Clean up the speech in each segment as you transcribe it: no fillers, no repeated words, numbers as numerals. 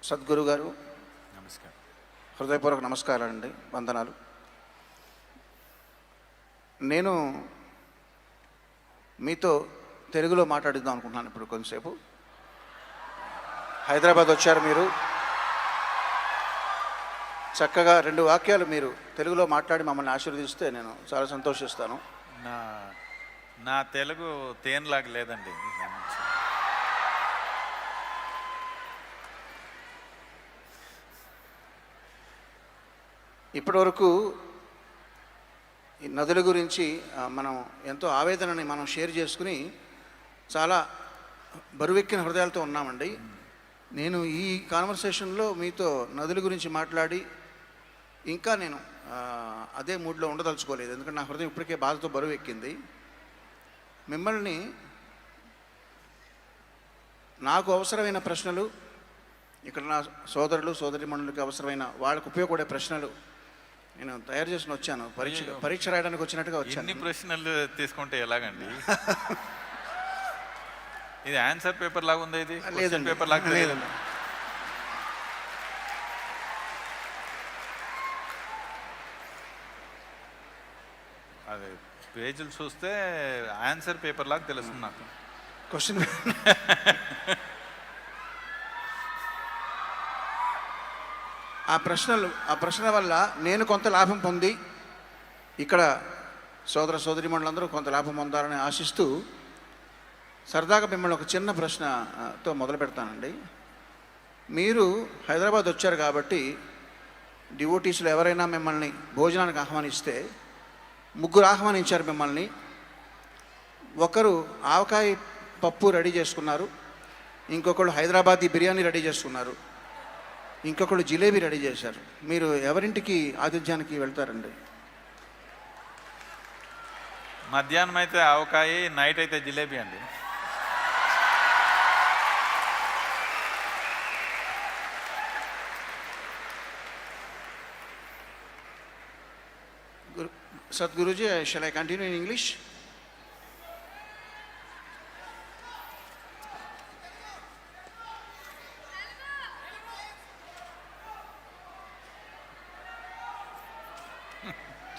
సద్గురు గారు నమస్కారం. హృదయపూర్వక నమస్కారాలండి, వందనాలు. నేను మీతో తెలుగులో మాట్లాడిద్దాం అనుకుంటున్నాను ఇప్పుడు కొంతసేపు. హైదరాబాద్ వచ్చారు మీరు, చక్కగా 2 వాక్యాలు మీరు తెలుగులో మాట్లాడి మమ్మల్ని ఆశీర్వదిస్తే నేను చాలా సంతోషిస్తాను. నా తెలుగు తేనెలాగా లేదండి. ఇప్పటివరకు ఈ నదుల గురించి మనం ఎంతో ఆవేదనని మనం షేర్ చేసుకుని చాలా బరువెక్కిన హృదయాలతో ఉన్నామండి. నేను ఈ కాన్వర్సేషన్లో మీతో నదుల గురించి మాట్లాడి ఇంకా నేను అదే మూడ్లో ఉండదలుచుకోలేదు, ఎందుకంటే నా హృదయం ఇప్పటికే బాధతో బరువు ఎక్కింది. మిమ్మల్ని నాకు అవసరమైన ప్రశ్నలు, ఇక్కడ నా సోదరులు సోదరిమణులకి అవసరమైన వాళ్ళకు ఉపయోగపడే ప్రశ్నలు నేను తయారు చేసుకుని వచ్చాను. పరీక్ష రాయడానికి వచ్చినట్టుగా వచ్చాను. ఎన్ని ప్రశ్నలు తీసుకుంటే ఎలాగండి? ఇది ఆన్సర్ పేపర్ లాగా ఉంది. ఇది లేదండి, పేపర్ లాగా లేదండి. అది పేజీలు చూస్తే ఆన్సర్ పేపర్ లాగా తెలుస్తుంది నాకు. క్వశ్చన్ ఆ ప్రశ్న వల్ల నేను కొంత లాభం పొంది ఇక్కడ సోదర సోదరిమణులందరూ కొంత లాభం పొందాలని ఆశిస్తూ సరదాగా మిమ్మల్ని ఒక చిన్న ప్రశ్నతో మొదలు పెడతానండి. మీరు హైదరాబాద్ వచ్చారు కాబట్టి డివోటీస్లో ఎవరైనా మిమ్మల్ని భోజనానికి ఆహ్వానిస్తే 3 ఆహ్వానించారు మిమ్మల్ని. ఒకరు ఆవకాయ పప్పు రెడీ చేసుకున్నారు, ఇంకొకళ్ళు హైదరాబాదీ బిర్యానీ రెడీ చేసుకున్నారు, ఇంకొకళ్ళు జిలేబీ రెడీ చేశారు. మీరు ఎవరింటికి ఆతిథ్యానికి వెళ్తారండి? మధ్యాహ్నం అయితే ఆవకాయ, నైట్ అయితే జిలేబీ అండి. Sadhguruji, shall I continue in English?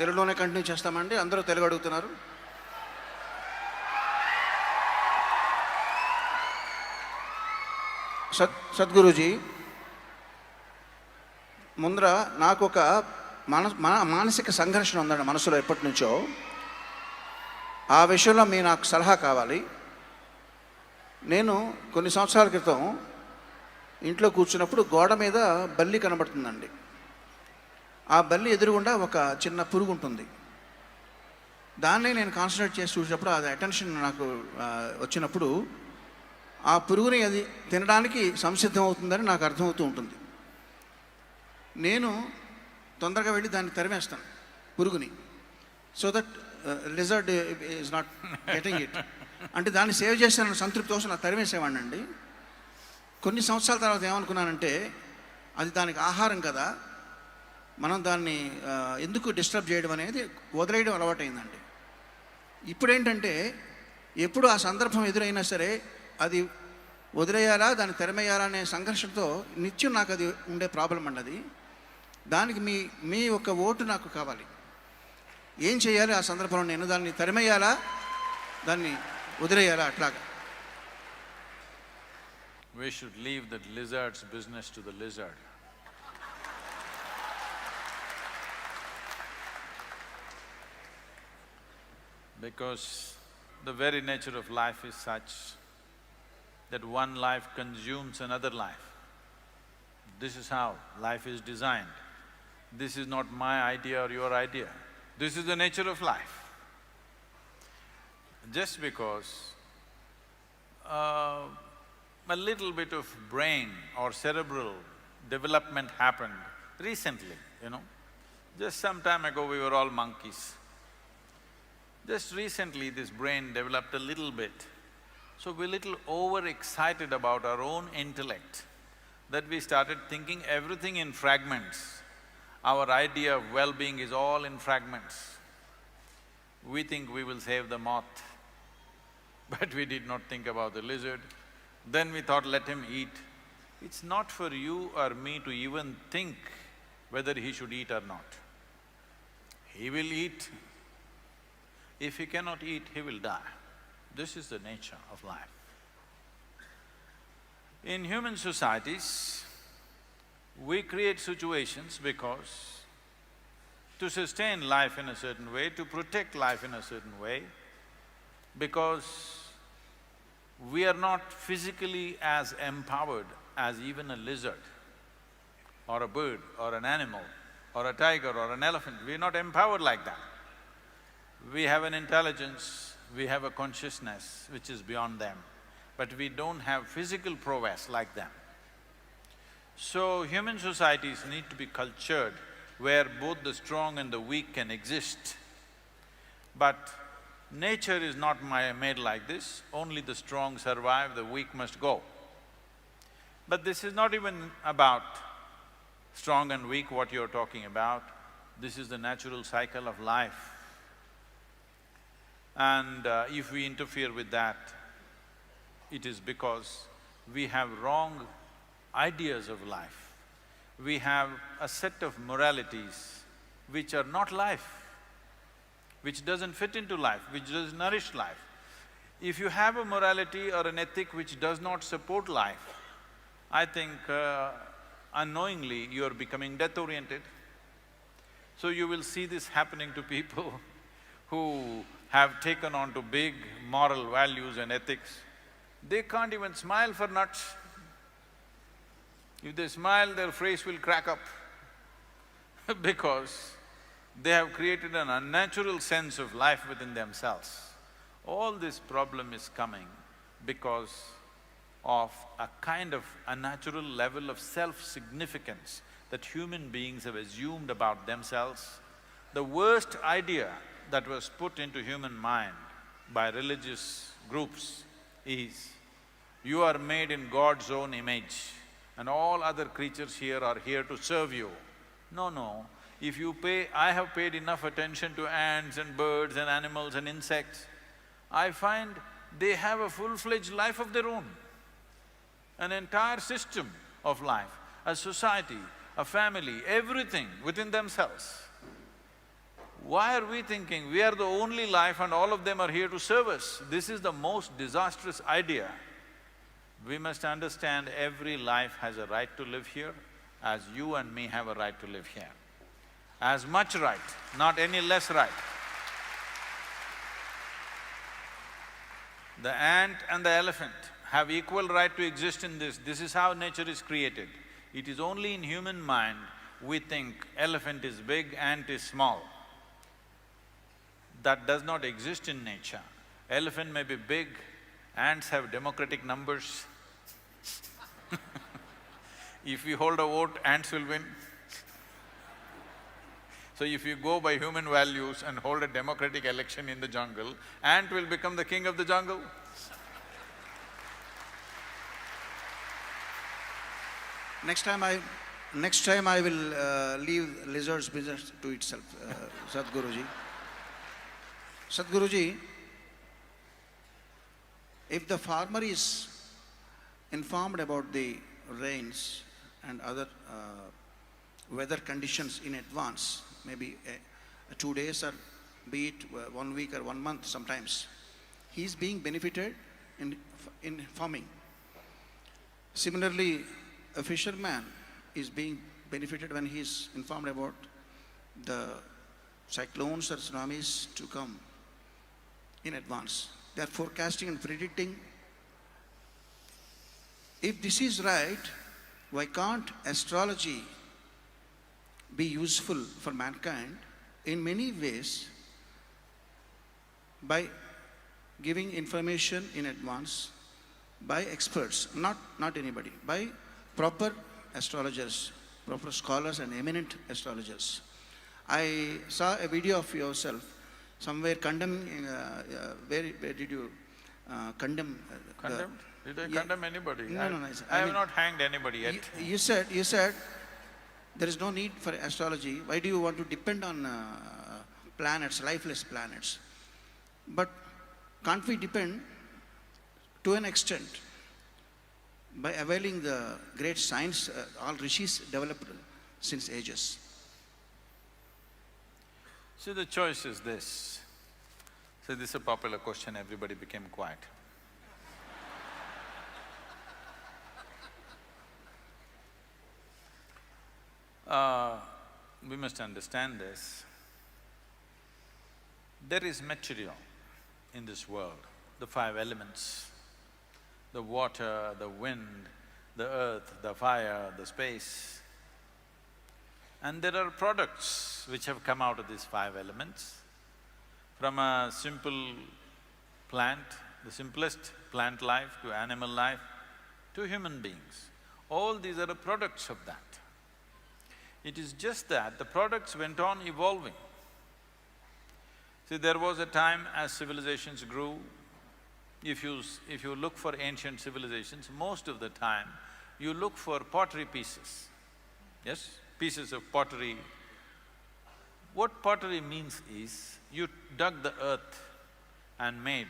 తెలుగులోనే కంటిన్యూ చేస్తామండి. అందరూ తెలుగు అడుగుతున్నారు. సద్గురుజీ, ముందర నాకు ఒక మానసిక సంఘర్షణ ఉందండి మనసులో ఎప్పటి నుంచో. ఆ విషయంలో మీ నాకు సలహా కావాలి. నేను కొన్ని సంవత్సరాల క్రితం ఇంట్లో కూర్చున్నప్పుడు గోడ మీద బల్లి కనబడుతుందండి. ఆ బల్లి ఎదురుగుండా ఒక చిన్న పురుగు ఉంటుంది. దాన్ని నేను కాన్సన్ట్రేట్ చేసి చూసినప్పుడు అది అటెన్షన్ నాకు వచ్చినప్పుడు ఆ పురుగుని అది తినడానికి సంసిద్ధం అవుతుందని నాకు అర్థమవుతూ ఉంటుంది. నేను తొందరగా వెళ్ళి దాన్ని తరిమేస్తాను పురుగుని, so that lizard is not getting it. అంటే దాన్ని సేవ్ చేస్తానని సంతృప్తి కోసం నాకు తరిమేసేవాడిని అండి. కొన్ని సంవత్సరాల తర్వాత ఏమనుకున్నానంటే, అది దానికి ఆహారం కదా, మనం దాన్ని ఎందుకు డిస్టర్బ్ చేయడం అనేది వదిలేయడం అలవాటైందండి. ఇప్పుడేంటంటే ఎప్పుడు ఆ సందర్భం ఎదురైనా సరే అది వదిలేయాలా దాన్ని తెరమేయాలా అనే సంఘర్షణతో నిత్యం నాకు అది ఉండే ప్రాబ్లం అండి. అది దానికి మీ ఒక ఓటు నాకు కావాలి. ఏం చేయాలి ఆ సందర్భంలో? నేను దాన్ని తెరమేయాలా, దాన్ని వదిలేయాలా? అట్లాగా. We should leave the lizard's business to the lizard. Because the very nature of life is such that one life consumes another life. This is how life is designed. This is not my idea or your idea. This is the nature of life. Just because a little bit of brain or cerebral development happened recently, Just some time ago we were all monkeys. Just recently this brain developed a little bit. So we're little overexcited about our own intellect that we started thinking everything in fragments. Our idea of well-being is all in fragments. We think we will save the moth, but we did not think about the lizard. Then we thought, let him eat. It's not for you or me to even think whether he should eat or not. He will eat. If he cannot eat, he will die. This is the nature of life. In human societies, we create situations because to sustain life in a certain way, to protect life in a certain way, because we are not physically as empowered as even a lizard or a bird or an animal or a tiger or an elephant. We are not empowered like that. We have an intelligence, we have a consciousness which is beyond them, but we don't have physical prowess like them. So, human societies need to be cultured where both the strong and the weak can exist. But nature is not made like this, only the strong survive, the weak must go. But this is not even about strong and weak, what you're talking about. This is the natural cycle of life. And if we interfere with that, it is because we have wrong ideas of life. We have a set of moralities which are not life, which doesn't fit into life, which doesn't nourish life. If you have a morality or an ethic which does not support life, I think unknowingly you are becoming death-oriented. So you will see this happening to people who have taken on to big moral values and ethics. They can't even smile for nuts. If they smile, their face will crack up because they have created an unnatural sense of life within themselves. All this problem is coming because of a kind of unnatural level of self-significance that human beings have assumed about themselves. The worst idea that was put into human mind by religious groups is, you are made in God's own image and all other creatures here are here to serve you. No, if you pay… I have paid enough attention to ants and birds and animals and insects. I find they have a full-fledged life of their own, an entire system of life, a society, a family, everything within themselves. Why are we thinking we are the only life and all of them are here to serve us? This is the most disastrous idea. We must understand every life has a right to live here, as you and me have a right to live here. As much right, not any less right. The ant and the elephant have equal right to exist in this. This is how nature is created. It is only in human mind we think elephant is big, ant is small. That does not exist in nature. Elephant may be big, ants have democratic numbers. If we hold a vote, ants will win. So if you go by human values and hold a democratic election in the jungle, ant will become the king of the jungle. Next time I will leave lizard's business to itself, Sadhguruji. Sadhguruji, if the farmer is informed about the rains and other weather conditions in advance, maybe 2 days or be it 1 week or 1 month sometimes, he is being benefited in farming. Similarly, a fisherman is being benefited when he is informed about the cyclones or tsunamis to come in advance. They are forecasting and predicting. If this is right, why can't astrology be useful for mankind in many ways by giving information in advance by experts, not anybody, by proper astrologers, proper scholars and eminent astrologers. I saw a video of yourself somewhere condemning… where did you condemn… Condemned? Did I condemn anybody? No. I have not hanged anybody yet. You said there is no need for astrology. Why do you want to depend on planets, lifeless planets? But can't we depend to an extent? By availing the great science, all rishis developed since ages. So the choice is this. So this is a popular question, everybody became quiet. We must understand this. There is material in this world, the five elements, the water, the wind, the earth, the fire, the space. And there are products which have come out of these five elements. From a simple plant, the simplest plant life to animal life, to human beings. All these are the products of that. It is just that the products went on evolving. See, there was a time as civilizations grew, if you look for ancient civilizations, most of the time you look for pottery pieces, yes? Pieces of pottery. What pottery means is, you dug the earth and made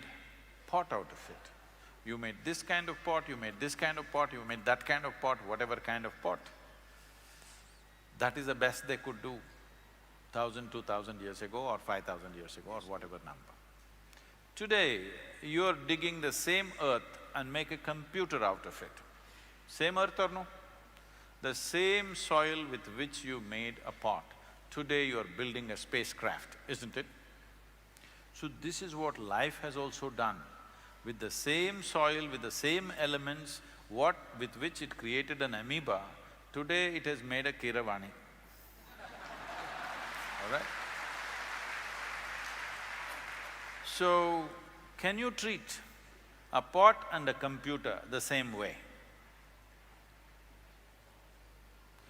pot out of it. You made this kind of pot, you made this kind of pot, you made that kind of pot, whatever kind of pot. That is the best they could do 1,000, 2,000 years ago or 5,000 years ago or whatever number. Today, you are digging the same earth and make a computer out of it. Same earth or no? The same soil with which you made a pot, today you are building a spacecraft, isn't it? So this is what life has also done. With the same soil, with the same elements, with which it created an amoeba, today it has made a Keeravani. All right? So, can you treat a pot and a computer the same way?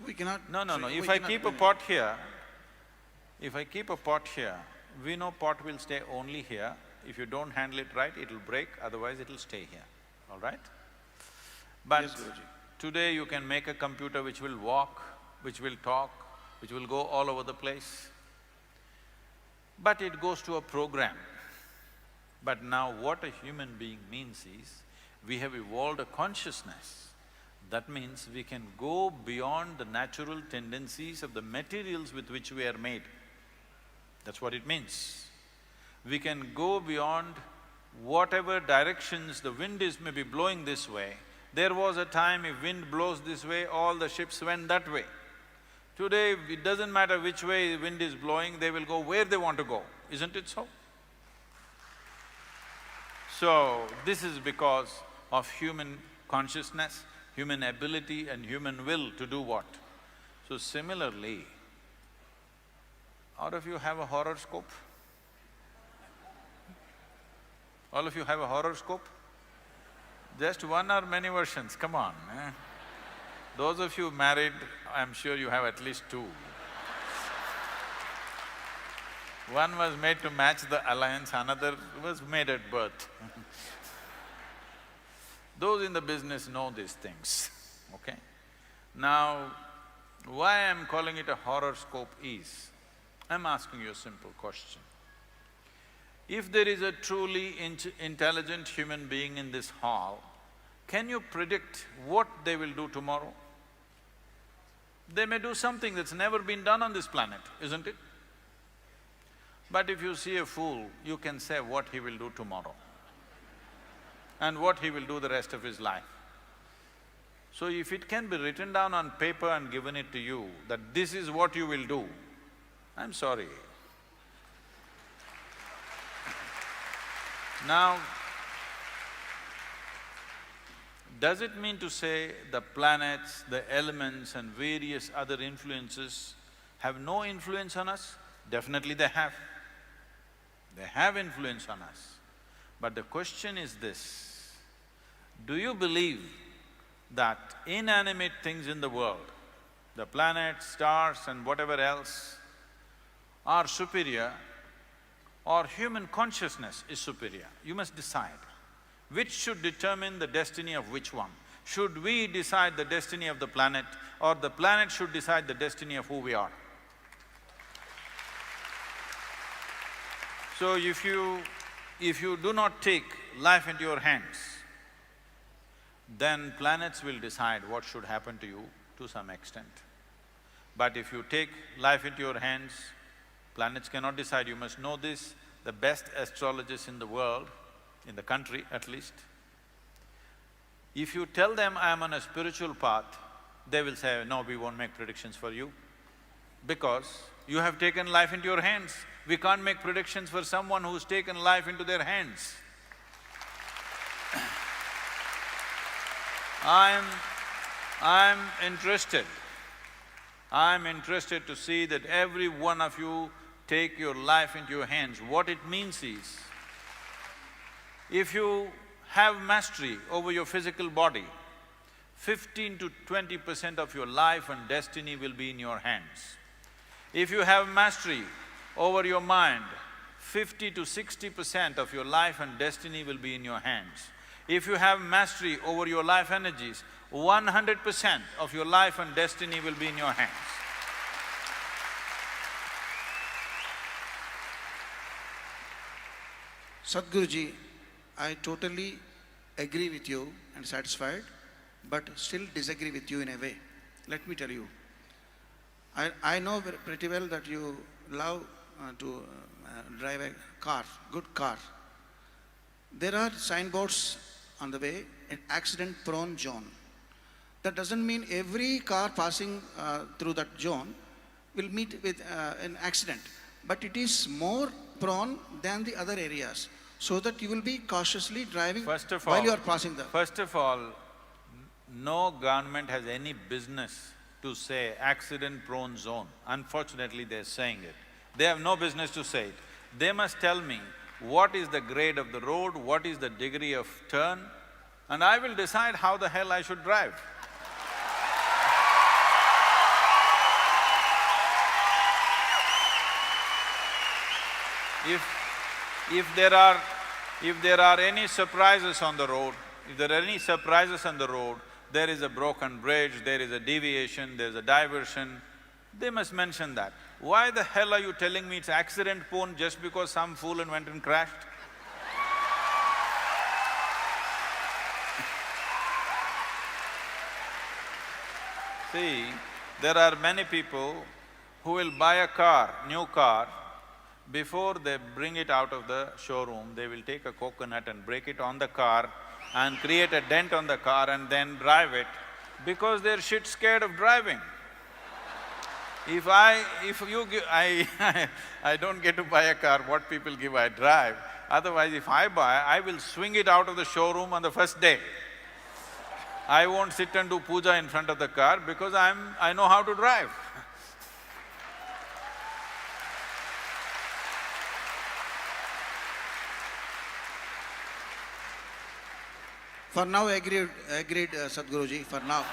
We cannot… No. If I keep a pot here, we know pot will stay only here. If you don't handle it right, it'll break, otherwise it'll stay here, all right? But Yes, Guruji. today you can make a computer which will walk, which will talk, which will go all over the place. But it goes to a program. But now what a human being means is, we have evolved a consciousness. That means we can go beyond the natural tendencies of the materials with which we are made. That's what it means. We can go beyond whatever directions the wind is maybe blowing this way. There was a time if wind blows this way, all the ships went that way. Today, it doesn't matter which way the wind is blowing, they will go where they want to go, isn't it so? So, this is because of human consciousness, human ability and human will to do what? So similarly, all of you have a horoscope? All of you have a horoscope? Just one or many versions, come on, eh? Those of you married, I'm sure you have at least two. One was made to match the alliance, another was made at birth. Those in the business know these things, okay? Now, why I'm calling it a horoscope is, I'm asking you a simple question. If there is a truly intelligent human being in this hall, can you predict what they will do tomorrow? They may do something that's never been done on this planet, isn't it? But if you see a fool, you can say what he will do tomorrow and what he will do the rest of his life. So if it can be written down on paper and given it to you, that this is what you will do, I'm sorry. Now, does it mean to say the planets, the elements and various other influences have no influence on us? Definitely they have. They have influence on us. But the question is this, do you believe that inanimate things in the world, the planets, stars and whatever else, are superior or human consciousness is superior? You must decide. Which should determine the destiny of which one? Should we decide the destiny of the planet or the planet should decide the destiny of who we are? So if you do not take life into your hands, then planets will decide what should happen to you to some extent. But if you take life into your hands, planets cannot decide, you must know this. The best astrologers in the world, in the country at least, if you tell them, I am on a spiritual path, they will say, no, we won't make predictions for you, because you have taken life into your hands. We can't make predictions for someone who's taken life into their hands. I'm interested to see that every one of you take your life into your hands. What it means is, if you have mastery over your physical body, 15 to 20% of your life and destiny will be in your hands. If you have mastery over your mind, 50 to 60% of your life and destiny will be in your hands. If you have mastery over your life energies, 100% of your life and destiny will be in your hands. Sadhguruji, I totally agree with you and satisfied, but still disagree with you in a way. Let me tell you. I know pretty well that you love to drive a car, good car. There are signboards on the way, an accident-prone zone. That doesn't mean every car passing through that zone will meet with an accident, but it is more prone than the other areas, so that you will be cautiously driving while you are passing the… First of all, no government has any business to say accident-prone zone. Unfortunately, they're saying it. They have no business to say it. They must tell me what is the grade of the road, what is the degree of turn, and I will decide how the hell I should drive. If there are any surprises on the road, there is a broken bridge, there is a deviation, there is a diversion, they must mention that. Why the hell are you telling me it's accident-prone just because some fool went and crashed? See, there are many people who will buy a car, new car, before they bring it out of the showroom, they will take a coconut and break it on the car and create a dent on the car and then drive it, because they're shit scared of driving. If you give… I don't get to buy a car, what people give I drive. Otherwise, if I buy, I will swing it out of the showroom on the first day. I won't sit and do puja in front of the car because I know how to drive. For now, agreed, Sadhguruji, for now.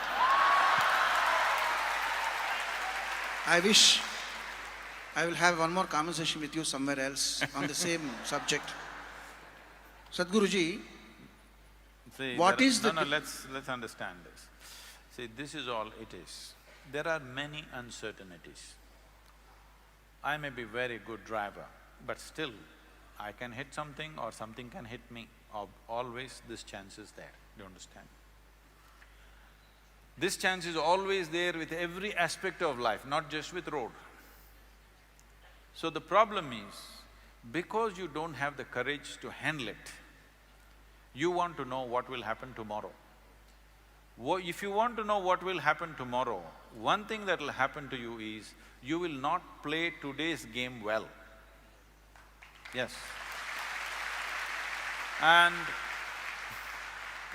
I wish I will have one more conversation with you somewhere else on the same subject. Sadhguruji, See, what is the… let's understand this. See, this is all it is. There are many uncertainties. I may be very good driver, but still I can hit something or something can hit me. Always this chance is there, do you understand? This chance is always there with every aspect of life, not just with road. So the problem is, because you don't have the courage to handle it, you want to know what will happen tomorrow. If you want to know what will happen tomorrow, one thing that will happen to you is, you will not play today's game well. Yes. And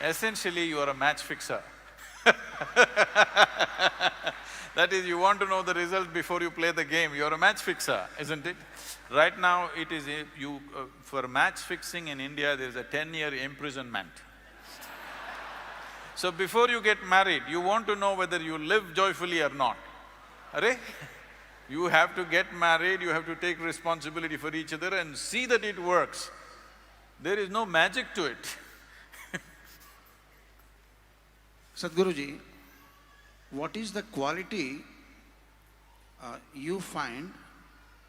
essentially you are a match fixer. That is, you want to know the result before you play the game, you're a match fixer, isn't it? Right now it is… for match fixing in India, there is a 10-year imprisonment. So before you get married, you want to know whether you live joyfully or not. Arey? You have to get married, you have to take responsibility for each other and see that it works. There is no magic to it. Sadhguruji, what is the quality you find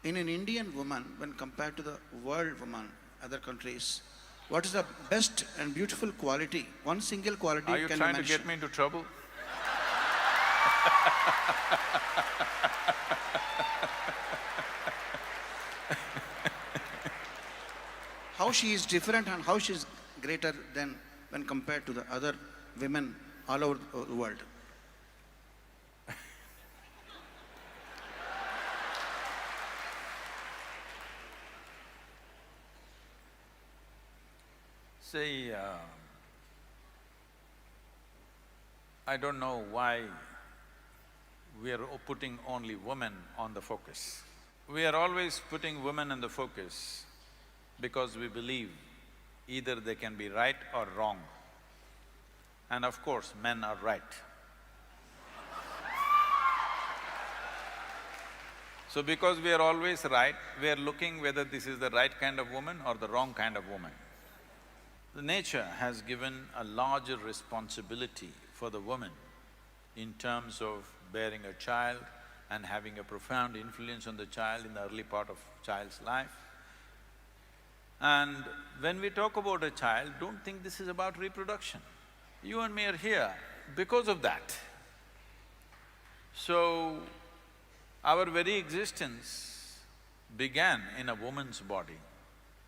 in an Indian woman when compared to the world woman, other countries? What is the best and beautiful quality? One single quality Are you can trying you to mention? get me into trouble? How she is different and how she is greater than when compared to the other women all over the world. See, I don't know why we are putting only women on the focus. We are always putting women in the focus because we believe either they can be right or wrong. And of course, men are right. So because we are always right, we are looking whether this is the right kind of woman or the wrong kind of woman. The nature has given a larger responsibility for the woman in terms of bearing a child and having a profound influence on the child in the early part of child's life. And when we talk about a child, don't think this is about reproduction. You and me are here because of that. So, our very existence began in a woman's body.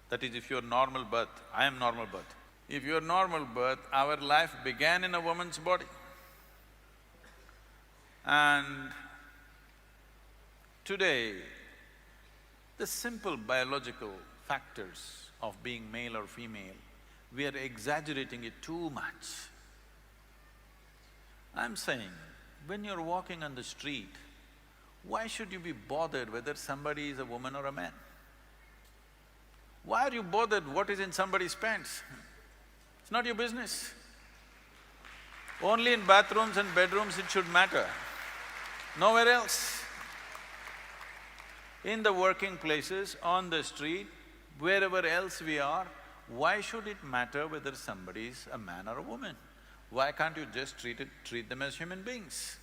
That is, if you're normal birth, I am normal birth. If you're normal birth, our life began in a woman's body. And today, the simple biological factors of being male or female, we are exaggerating it too much. I'm saying, when you're walking on the street, why should you be bothered whether somebody is a woman or a man? Why are you bothered what is in somebody's pants? It's not your business. Only in bathrooms and bedrooms it should matter, nowhere else. In the working places, on the street, wherever else we are, why should it matter whether somebody is a man or a woman? Why can't you just treat them as human beings?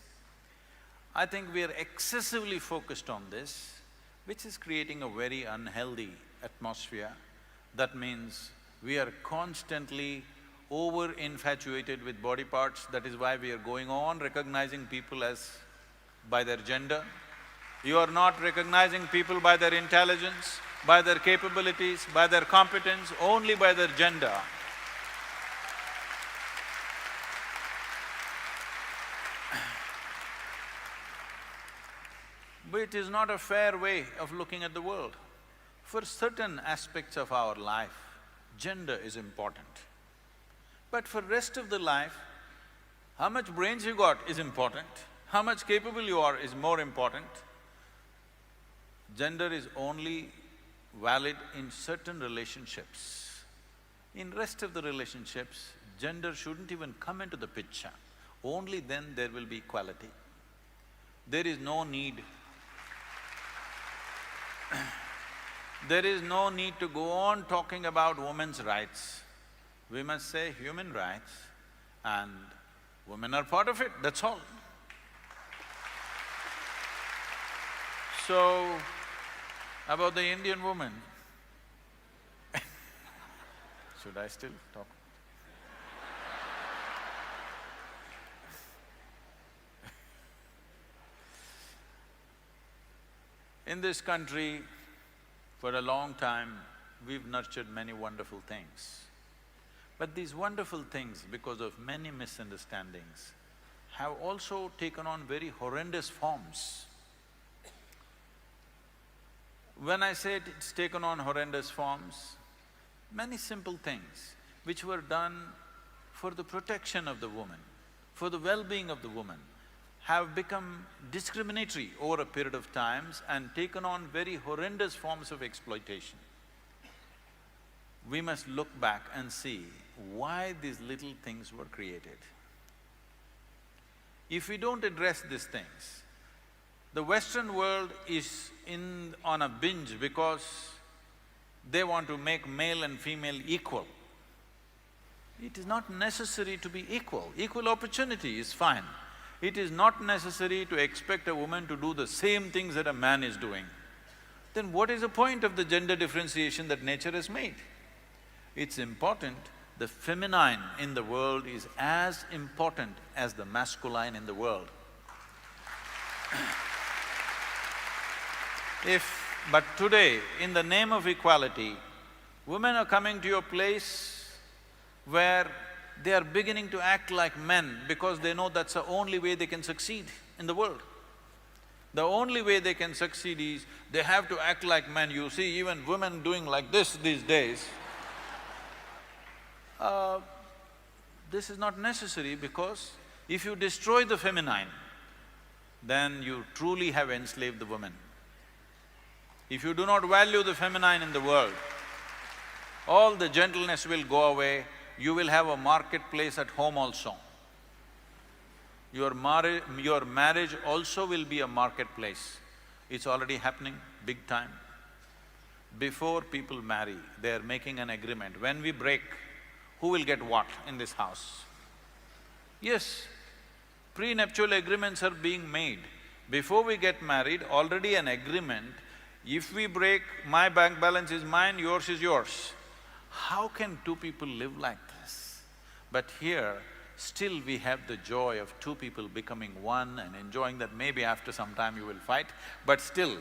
I think we are excessively focused on this, which is creating a very unhealthy atmosphere. That means we are constantly over-infatuated with body parts. That is why we are going on recognizing people as by their gender. You are not recognizing people by their intelligence, by their capabilities, by their competence, only by their gender. But it is not a fair way of looking at the world. For certain aspects of our life, gender is important. But for rest of the life, how much brains you got is important, how much capable you are is more important. Gender is only valid in certain relationships. In rest of the relationships, gender shouldn't even come into the picture. Only then there will be equality. There is no need there is no need to go on talking about women's rights. We must say human rights and women are part of it, that's all. So, about the Indian woman, should I still talk? In this country, for a long time, we've nurtured many wonderful things. But these wonderful things, because of many misunderstandings, have also taken on very horrendous forms. When I say it's taken on horrendous forms, many simple things which were done for the protection of the woman, for the well-being of the woman, have become discriminatory over a period of times and taken on very horrendous forms of exploitation. We must look back and see why these little things were created. If we don't address these things, the Western world is on a binge because they want to make male and female equal. It is not necessary to be equal. Equal opportunity is fine. It is not necessary to expect a woman to do the same things that a man is doing. Then what is the point of the gender differentiation that nature has made? It's important, the feminine in the world is as important as the masculine in the world. But today, in the name of equality, women are coming to a place where they are beginning to act like men because they know that's the only way they can succeed in the world. The only way they can succeed is they have to act like men. You see even women doing like this these days. This is not necessary because if you destroy the feminine, then you truly have enslaved the woman. If you do not value the feminine in the world, all the gentleness will go away, you will have a marketplace at home also. Your marriage also will be a marketplace. It's already happening big time. Before people marry, they are making an agreement. When we break, who will get what in this house? Yes, prenuptial agreements are being made. Before we get married, already an agreement, if we break, my bank balance is mine, yours is yours. How can two people live like this? But here, still we have the joy of two people becoming one and enjoying that. Maybe after some time you will fight, but still,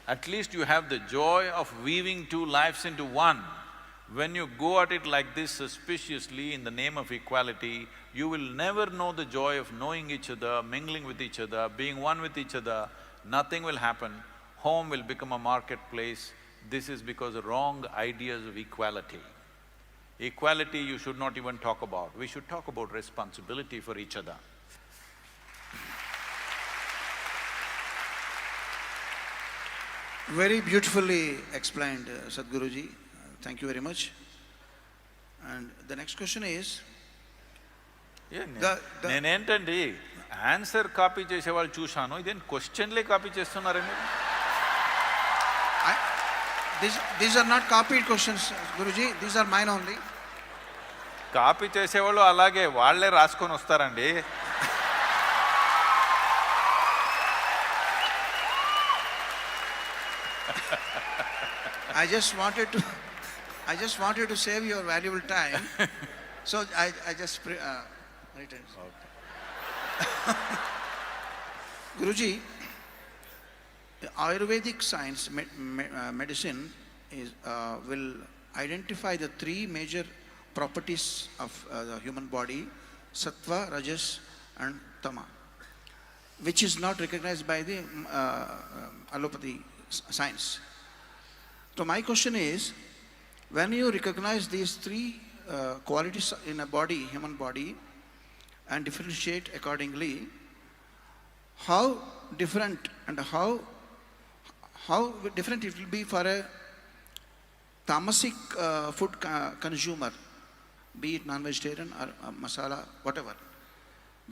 at least you have the joy of weaving two lives into one. When you go at it like this suspiciously in the name of equality, you will never know the joy of knowing each other, mingling with each other, being one with each other. Nothing will happen. Home will become a marketplace. This is because of wrong ideas of equality. Equality you should not even talk about. We should talk about responsibility for each other. Very beautifully explained, Sadhguruji. Thank you very much. And the next question is… నేనేంటండి answer copy చేసేవాళ్ళు చూశాను, ఇదేం క్వశ్చన్లే copy చేస్తున్నారండి? These are not copied questions, Guruji, these are mine only. Copy చేసేవాళ్ళు అలాగే వాళ్ళే రాసుకొని వస్తారండి. I just wanted to save your valuable time, so I just written. Okay. Guruji, Ayurvedic science, medicine will identify the three major properties of the human body, sattva, rajas and tama, which is not recognized by the allopathy science. So my question is, when you recognize these three qualities in a body, human body, and differentiate accordingly, how different and how different it will be for a tamasic food consumer, be it non-vegetarian or masala, whatever.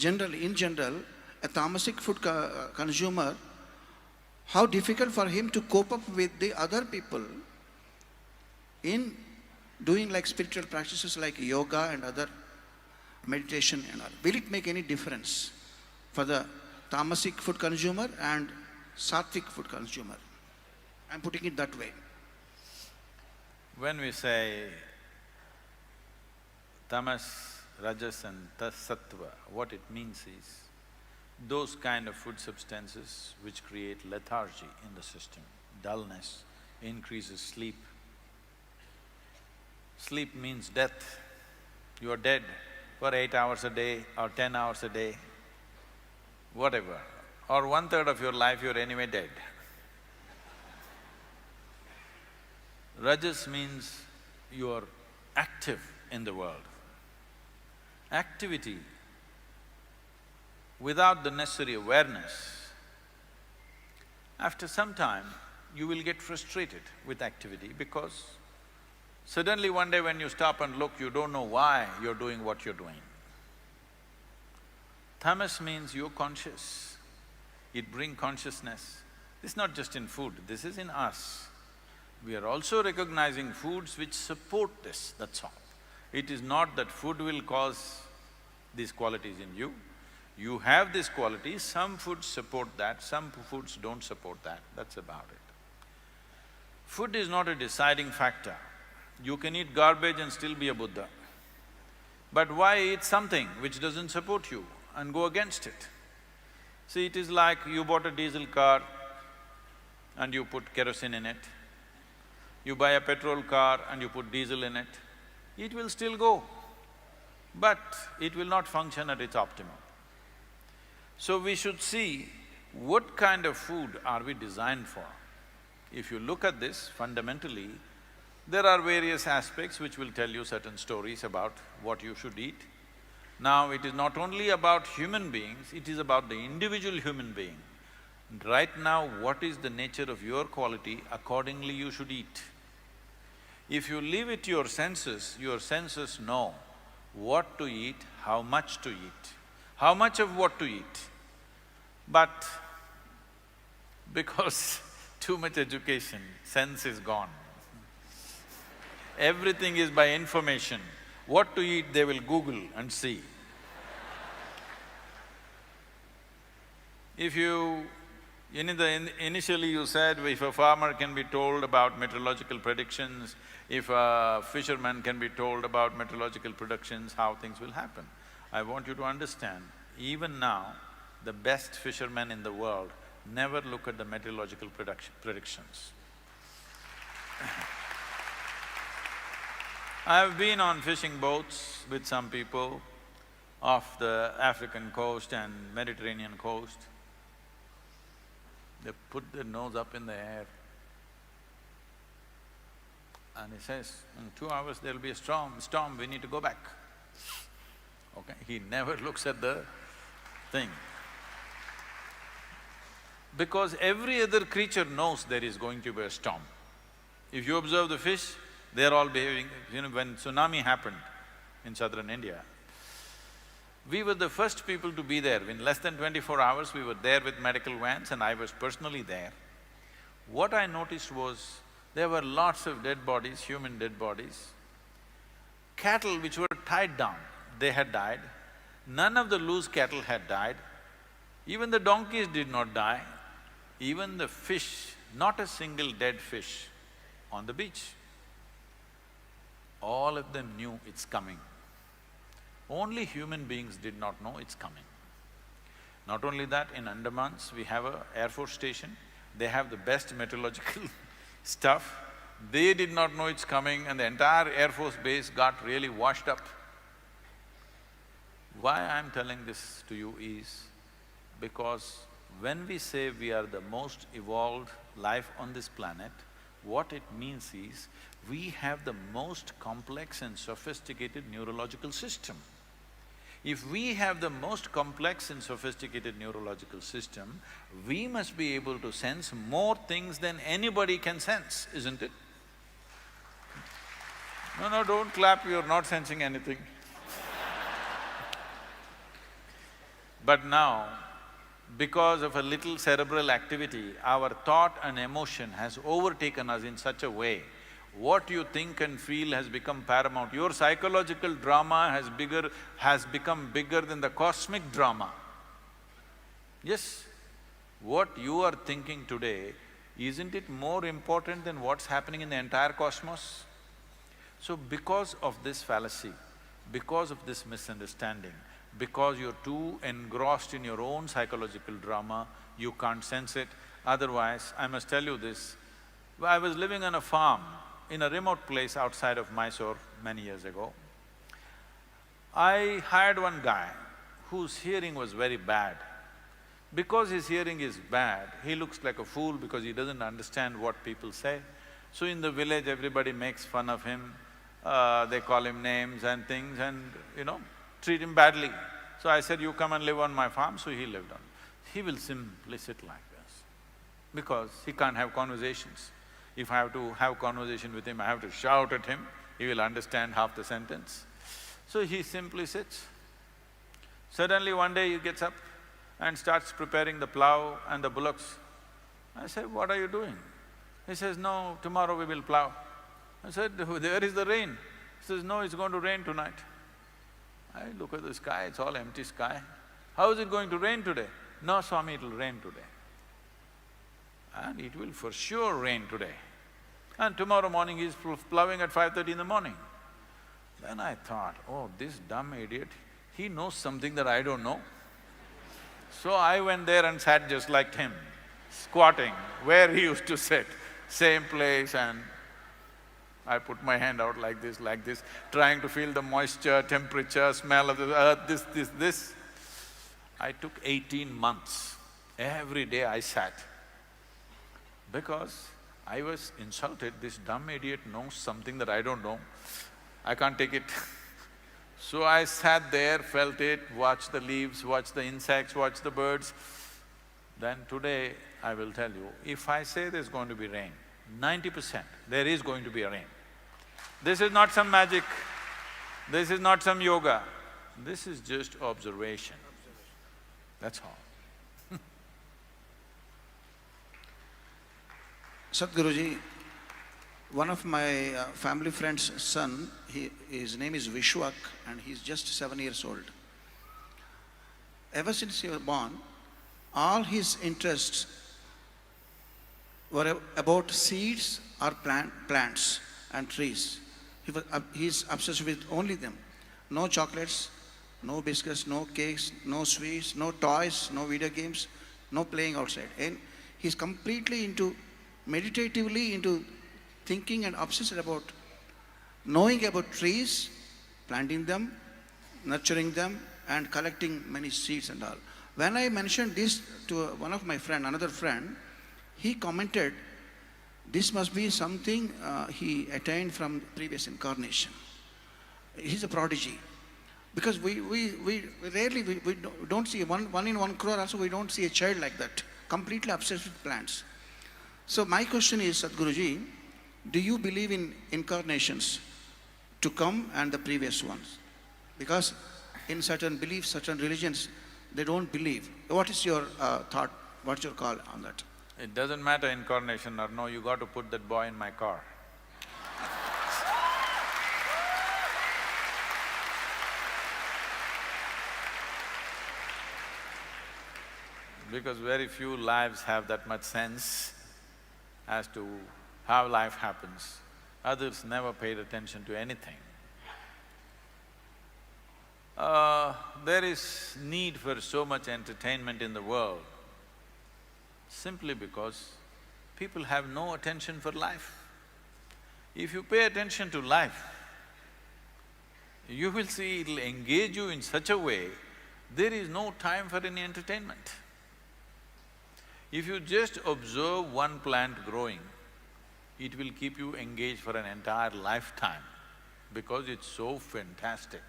In general, a tamasic food consumer, how difficult for him to cope up with the other people in doing like spiritual practices like yoga and other meditation and all. Will it make any difference for the tamasic food consumer and sattvic food consumer? I'm putting it that way. When we say tamas, rajas and sattva, what it means is those kind of food substances which create lethargy in the system, dullness, increases sleep. Sleep means death. You are dead for 8 hours a day or 10 hours a day, whatever, or 1/3 of your life you're anyway dead. Rajas means you are active in the world. Activity without the necessary awareness, after some time you will get frustrated with activity because suddenly one day when you stop and look, you don't know why you're doing what you're doing. Tamas means you're conscious. It brings consciousness. This is not just in food, this is in us. We are also recognizing foods which support this, that's all. It is not that food will cause these qualities in you. You have these qualities, some foods support that, some foods don't support that, that's about it. Food is not a deciding factor. You can eat garbage and still be a Buddha. But why eat something which doesn't support you and go against it? See, it is like you bought a diesel car and you put kerosene in it. You buy a petrol car and you put diesel in it. It will still go, but it will not function at its optimum. So we should see what kind of food are we designed for. If you look at this fundamentally, there are various aspects which will tell you certain stories about what you should eat. Now, it is not only about human beings, it is about the individual human being. Right now, what is the nature of your quality, accordingly you should eat. If you leave it to your senses know what to eat, how much to eat, how much of what to eat. But because too much education, sense is gone. Everything is by information. What to eat, they will Google and see. If you… initially you said if a farmer can be told about meteorological predictions, if a fisherman can be told about meteorological predictions, how things will happen. I want you to understand, even now, the best fishermen in the world never look at the meteorological predictions. I've been on fishing boats with some people off the African coast and Mediterranean coast. They put their nose up in the air and he says, in 2 hours there'll be a storm, we need to go back. Okay, he never looks at the thing. Because every other creature knows there is going to be a storm. If you observe the fish, they're all behaving… when tsunami happened in southern India, we were the first people to be there. In less than 24 hours, we were there with medical vans and I was personally there. What I noticed was, there were lots of dead bodies, human dead bodies. Cattle which were tied down, they had died. None of the loose cattle had died. Even the donkeys did not die. Even the fish, not a single dead fish on the beach. All of them knew it's coming. Only human beings did not know it's coming. Not only that, in Andamans, we have a Air Force station, they have the best meteorological stuff. They did not know it's coming and the entire Air Force base got really washed up. Why I'm telling this to you is because when we say we are the most evolved life on this planet, what it means is, we have the most complex and sophisticated neurological system. If we have the most complex and sophisticated neurological system, we must be able to sense more things than anybody can sense, isn't it? No, don't clap, you're not sensing anything. But now, because of a little cerebral activity, our thought and emotion has overtaken us in such a way, what you think and feel has become paramount. Your psychological drama has become bigger than the cosmic drama. Yes, what you are thinking today, isn't it more important than what's happening in the entire cosmos? So because of this fallacy, because of this misunderstanding, because you're too engrossed in your own psychological drama, you can't sense it. Otherwise, I must tell you this, I was living on a farm in a remote place outside of Mysore many years ago. I hired one guy whose hearing was very bad. Because his hearing is bad, he looks like a fool because he doesn't understand what people say. So in the village, everybody makes fun of him, they call him names and things and, treat him badly. So I said, you come and live on my farm, so he lived on. He will simply sit like this, because he can't have conversations. If I have to have conversation with him, I have to shout at him, he will understand half the sentence. So he simply sits. Suddenly one day he gets up and starts preparing the plough and the bullocks. I said, what are you doing? He says, no, tomorrow we will plough. I said, where is the rain? He says, no, it's going to rain tonight. I look at the sky, it's all empty sky. How is it going to rain today? No, Swami, it'll rain today. And it will for sure rain today. And tomorrow morning he's plowing at 5:30 in the morning. Then I thought, oh, this dumb idiot, he knows something that I don't know. So I went there and sat just like him, squatting where he used to sit, same place, and I put my hand out like this, trying to feel the moisture, temperature, smell of the earth, this. I took 18 months. Every day I sat. Because I was insulted, this dumb idiot knows something that I don't know. I can't take it. So I sat there, felt it, watched the leaves, watched the insects, watched the birds. Then today, I will tell you, if I say there's going to be rain, 90% there is going to be a rain. This is not some magic, this is not some yoga, this is just observation. That's all. Sadhguruji, one of my family friend's son, his name is Vishwak and he's just 7 years old. Ever since he was born, all his interests were about seeds or plants and trees. He's obsessed with only them. No chocolates, no biscuits, no cakes, no sweets, no toys, no video games, no playing outside. And he's completely meditatively into thinking and obsessed about knowing about trees, planting them, nurturing them, and collecting many seeds and all. When I mentioned this to one of my friend, another friend, he commented, this must be something he attained from previous incarnation. He's a prodigy. Because we rarely, we don't see, one in 1 crore also we don't see a child like that, completely obsessed with plants. So my question is, Sadhguruji, do you believe in incarnations to come and the previous ones? Because in certain beliefs, certain religions, they don't believe. What is your thought, what's your call on that? It doesn't matter incarnation or no, you got to put that boy in my car. Because very few lives have that much sense as to how life happens. Others never paid attention to anything. There is need for so much entertainment in the world simply because people have no attention for life. If you pay attention to life, you will see it'll engage you in such a way, there is no time for any entertainment. If you just observe one plant growing, it will keep you engaged for an entire lifetime because it's so fantastic.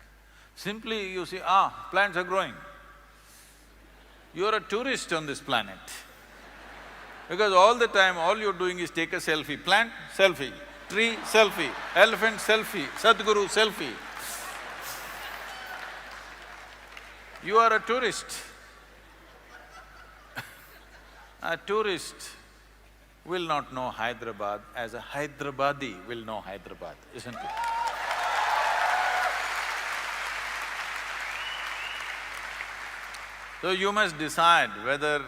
Simply you see, plants are growing. You're a tourist on this planet. Because all the time, all you're doing is take a selfie. Plant, selfie. Tree, selfie. Elephant, selfie. Sadhguru, selfie. You are a tourist. A tourist will not know Hyderabad as a Hyderabadi will know Hyderabad, isn't it? So you must decide whether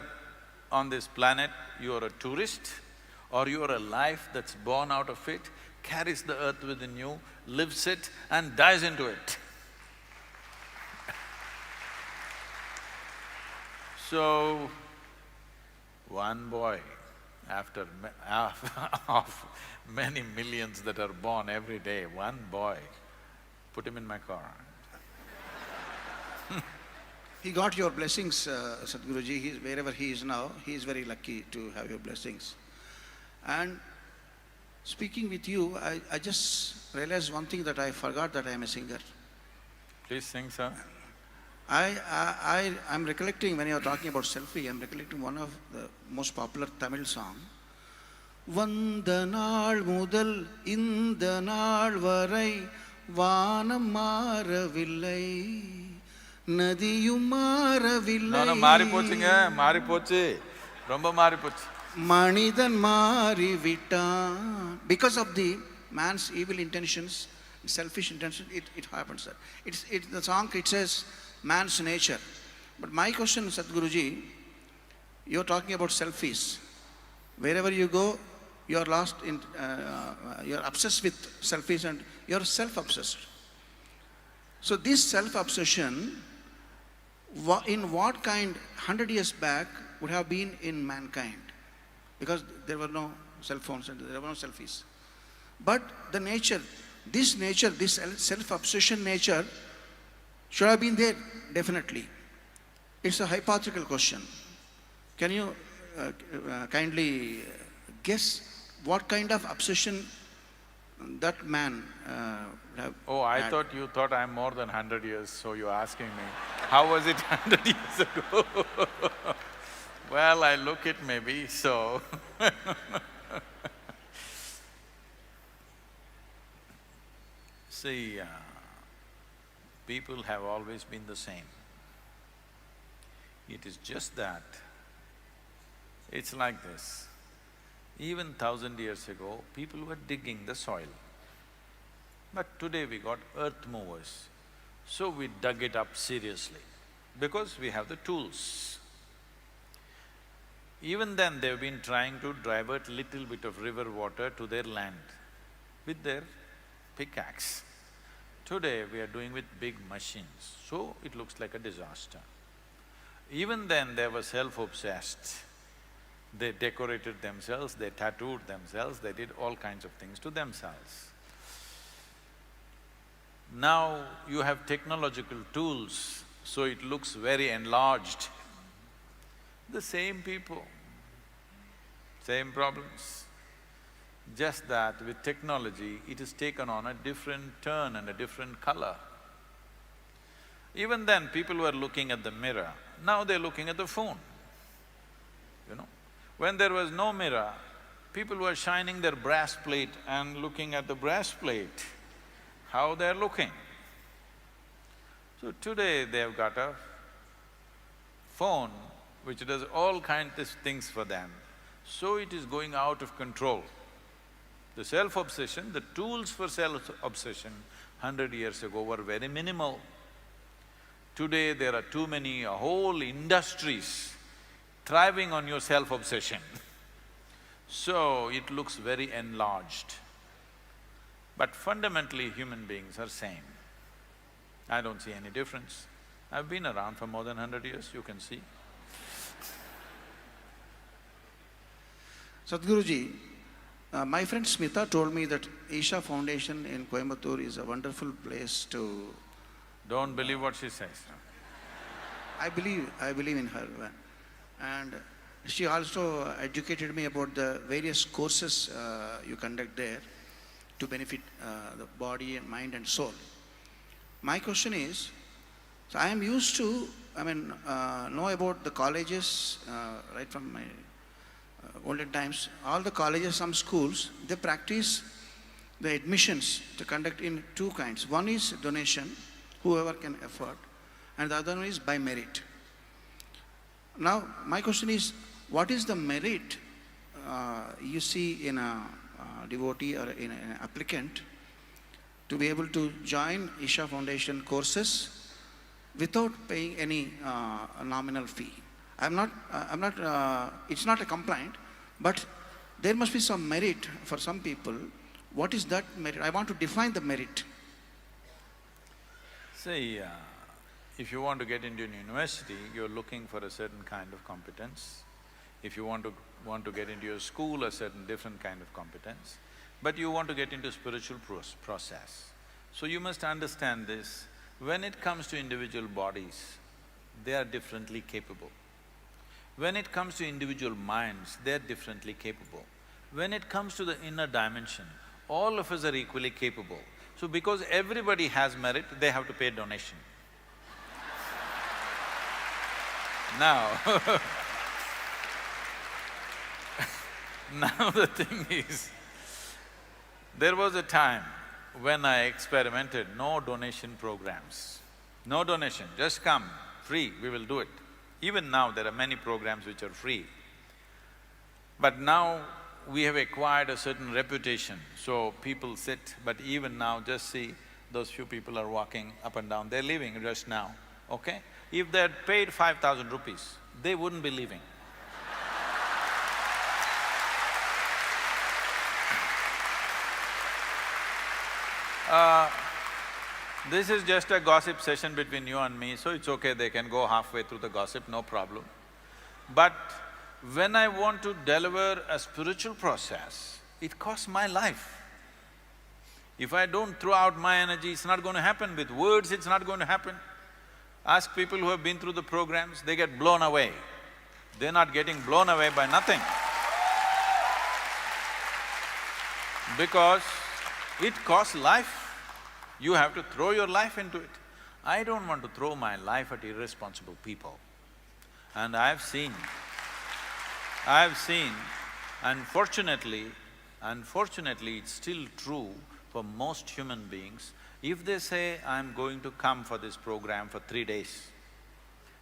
on this planet you are a tourist or you are a life that's born out of it, carries the earth within you, lives it and dies into it. So, one boy, after of many millions that are born every day, one boy, put him in my car. He got your blessings, Sadhguruji. Wherever he is now, he is very lucky to have your blessings. And speaking with you, I just realized one thing, that I forgot that I am a singer. Please sing, sir. I'm recollecting, when you are talking about selfie, I'm recollecting one of the most popular Tamil song. Vanda naal mudal inda naal varai vaanam maaravillai nadiyum maaravillai. No, maaripochu, romba maaripochu. Manidan maarivittan. Because of the man's evil intentions, selfish intentions, it happens that. The song, it says, man's nature. But my question, Sadhguruji, you're talking about selfies. Wherever you go, you're lost in, you're obsessed with selfish and you're self-obsessed. So this self-obsession, in what kind, 100 years back, would have been in mankind? Because there were no cell phones and there were no selfies. But the nature, this self-obsession nature should have been there, definitely. It's a hypothetical question. Can you kindly guess what kind of obsession that man have Oh, I had? thought you thought I'm more than 100 years, so you're asking me, how was it 100 years ago? Well, I look it maybe, so see, people have always been the same. It is just that, it's like this. Even 1,000 years ago, people were digging the soil. But today we got earth movers, so we dug it up seriously, because we have the tools. Even then, they've been trying to divert little bit of river water to their land with their pickaxe. Today, we are doing with big machines, so it looks like a disaster. Even then, they were self-obsessed. They decorated themselves, they tattooed themselves, they did all kinds of things to themselves. Now, you have technological tools, so it looks very enlarged. The same people, same problems. Just that with technology, it has taken on a different turn and a different color. Even then, people were looking at the mirror, now they're looking at the phone, you know. When there was no mirror, people were shining their brass plate and looking at the brass plate, how they're looking. So today, they've got a phone which does all kinds of things for them, so it is going out of control. The self-obsession, the tools for self-obsession 100 years ago were very minimal. Today there are too many, whole industries thriving on your self-obsession. So it looks very enlarged. But fundamentally human beings are same. I don't see any difference. I've been around for more than 100 years, you can see. Sadhguruji, my friend Smita told me that Isha Foundation in Coimbatore is a wonderful place to… Don't believe what she says. I believe in her. And she also educated me about the various courses you conduct there to benefit the body and mind and soul. My question is, so I am used to, know about the colleges right from my olden times. All the colleges, some schools, they practice the admissions to conduct in two kinds. One is donation, whoever can afford, and the other one is by merit. Now, my question is, what is the merit you see in a devotee or in an applicant to be able to join Isha Foundation courses without paying any nominal fee? It's not a complaint, but there must be some merit for some people. What is that merit? I want to define the merit. See, if you want to get into an university, you're looking for a certain kind of competence. If you want to get into your school, a certain different kind of competence. But you want to get into spiritual process. So you must understand this, when it comes to individual bodies, they are differently capable. When it comes to individual minds, they're differently capable. When it comes to the inner dimension, all of us are equally capable. So because everybody has merit, they have to pay donation. Now now the thing is, there was a time when I experimented no donation programs. No donation, just come, free, we will do it. Even now there are many programs which are free. But now we have acquired a certain reputation, so people sit, but even now just see, those few people are walking up and down, they're leaving just now, okay? If they had paid 5,000 rupees, they wouldn't be leaving. This is just a gossip session between you and me, so it's okay, they can go halfway through the gossip, no problem. But when I want to deliver a spiritual process, it costs my life. If I don't throw out my energy, it's not going to happen. With words, it's not going to happen. Ask people who have been through the programs, they get blown away. They're not getting blown away by nothing. Because it costs life. You have to throw your life into it. I don't want to throw my life at irresponsible people. And I've seen, unfortunately, it's still true for most human beings. If they say, I'm going to come for this program for 3 days,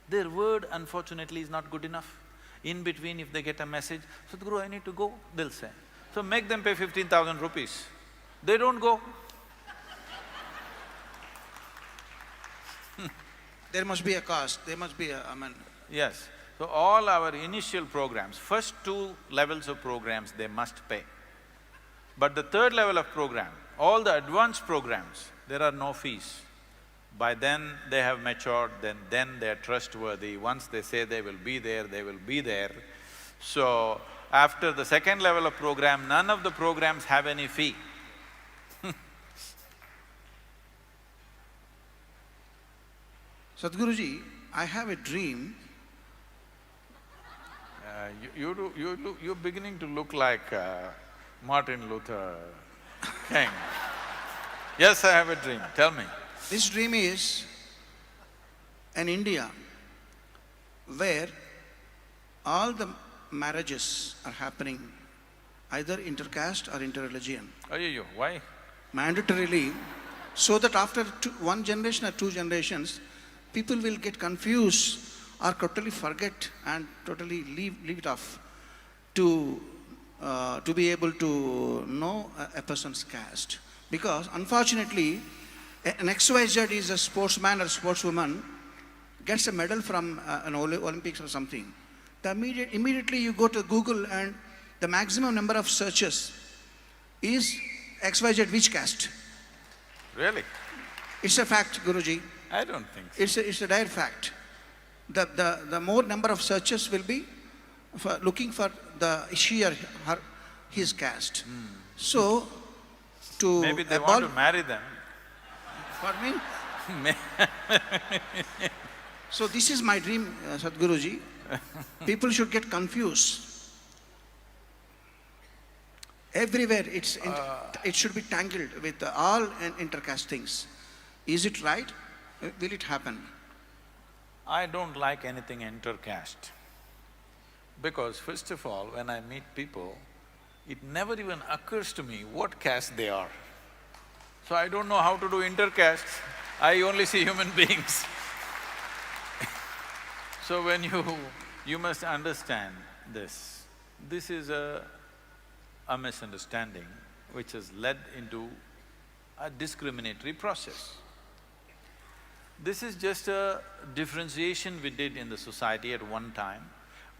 their word unfortunately is not good enough. In between, if they get a message, Sadhguru, I need to go, they'll say. So make them pay 15,000 rupees. They don't go. There must be a cost, there must be a… Yes. So all our initial programs, first 2 levels of programs, they must pay. But the 3rd level of program, all the advanced programs, there are no fees. By then they have matured, then they're trustworthy. Once they say they will be there, they will be there. So, after the 2nd level of program, none of the programs have any fee. Sadhguruji, I have a dream. You're beginning to look like Martin Luther King. Yes, I have a dream, tell me. This dream is in India, where all the marriages are happening either intercaste or interreligion. Ayyo, why? Mandatorily, so that after 1 generation or 2 generations, people will get confused or totally forget and totally leave it off to be able to know a person's caste. Because unfortunately, an XYZ is a sportsman or sportswoman, gets a medal from an Olympics or something. Immediately you go to Google and the maximum number of searches is XYZ which caste. Really? It's a fact, Guruji. I don't think so. It's a dire fact. The more number of searches will be for looking for the she or his caste. So, to Maybe they want to marry them. Pardon me? So this is my dream, Sadhguruji. People should get confused. Everywhere it should be tangled with all intercaste things. Is it right? Will it happen? I don't like anything intercaste. Because first of all, when I meet people, it never even occurs to me what caste they are. So I don't know how to do intercaste, I only see human beings. So when you must understand this. This is a misunderstanding which has led into a discriminatory process. This is just a differentiation we did in the society at one time.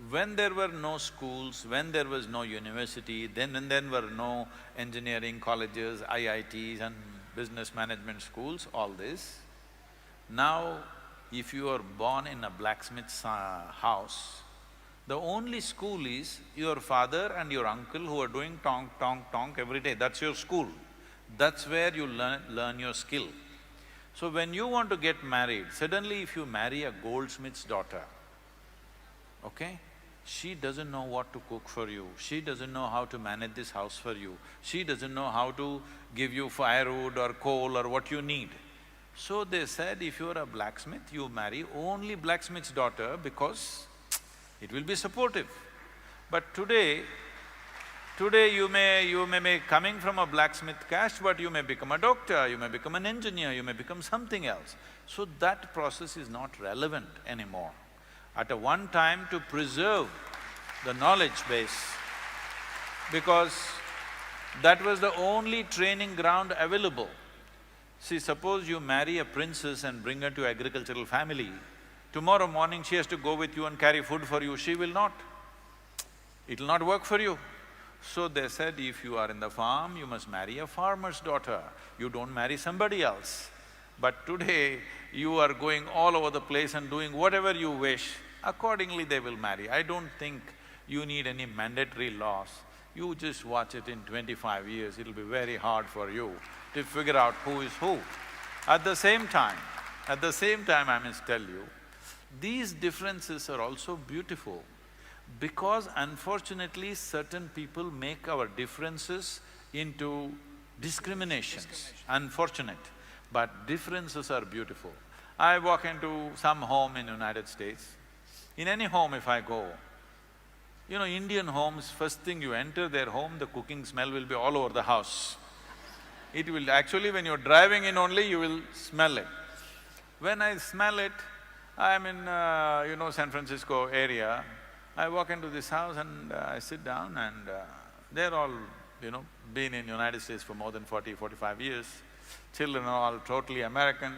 When there were no schools, when there was no university, then were no engineering colleges, IITs and business management schools, all this. Now, if you are born in a blacksmith's house, the only school is your father and your uncle who are doing tonk, tonk, tonk every day, that's your school. That's where you learn your skill. So when you want to get married, suddenly if you marry a goldsmith's daughter, okay? She doesn't know what to cook for you, she doesn't know how to manage this house for you, she doesn't know how to give you firewood or coal or what you need. So they said, if you're a blacksmith, you marry only blacksmith's daughter because it will be supportive. But today you may be coming from a blacksmith caste, but you may become a doctor, you may become an engineer, you may become something else. So that process is not relevant anymore. At a one time to preserve the knowledge base, because that was the only training ground available. See, suppose you marry a princess and bring her to agricultural family, tomorrow morning she has to go with you and carry food for you, she will not. It'll not work for you. So they said, if you are in the farm, you must marry a farmer's daughter, you don't marry somebody else. But today, you are going all over the place and doing whatever you wish, accordingly they will marry. I don't think you need any mandatory laws. You just watch it in 25 years, it'll be very hard for you to figure out who is who. At the same time, I must tell you, these differences are also beautiful because unfortunately certain people make our differences into discriminations. Unfortunate, but differences are beautiful. I walk into some home in United States, in any home if I go, you know, Indian homes, first thing you enter their home, the cooking smell will be all over the house. It will… actually when you're driving in only, you will smell it. When I smell it, I'm in, San Francisco area, I walk into this house and I sit down and they're all, been in United States for more than 40–45 years. Children are all totally American.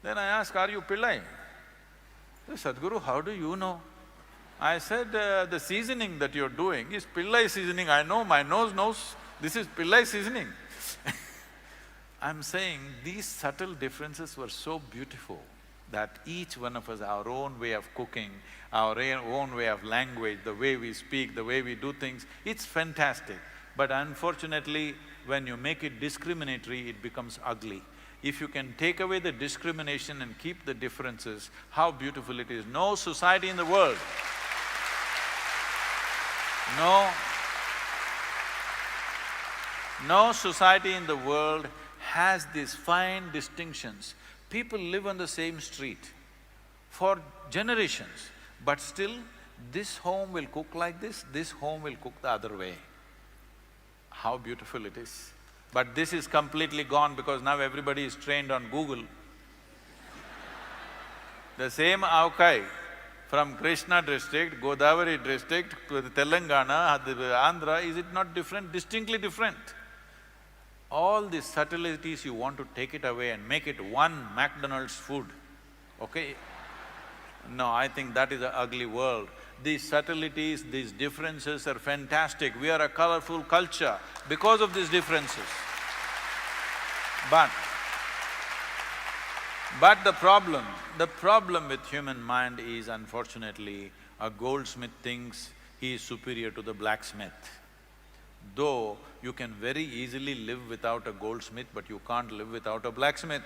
Then I ask, are you Pillai? They say, Sadhguru, how do you know? I said, the seasoning that you're doing is Pillai seasoning, I know, my nose knows, this is Pillai seasoning. I'm saying these subtle differences were so beautiful that each one of us, our own way of cooking, our own way of language, the way we speak, the way we do things, it's fantastic. But unfortunately, when you make it discriminatory, it becomes ugly. If you can take away the discrimination and keep the differences, how beautiful it is. No society in the world, no society in the world has these fine distinctions. People live on the same street for generations, but still this home will cook like this home will cook the other way. How beautiful it is. But this is completely gone because now everybody is trained on Google. The same avkai from Krishna district, Godavari district, Telangana, Andhra, is it not different? Distinctly different. All these subtleties you want to take it away and make it one McDonald's food, okay? No, I think that is an ugly world. These subtleties, these differences are fantastic. We are a colorful culture because of these differences. But the problem with human mind is unfortunately, a goldsmith thinks he is superior to the blacksmith. Though you can very easily live without a goldsmith, but you can't live without a blacksmith.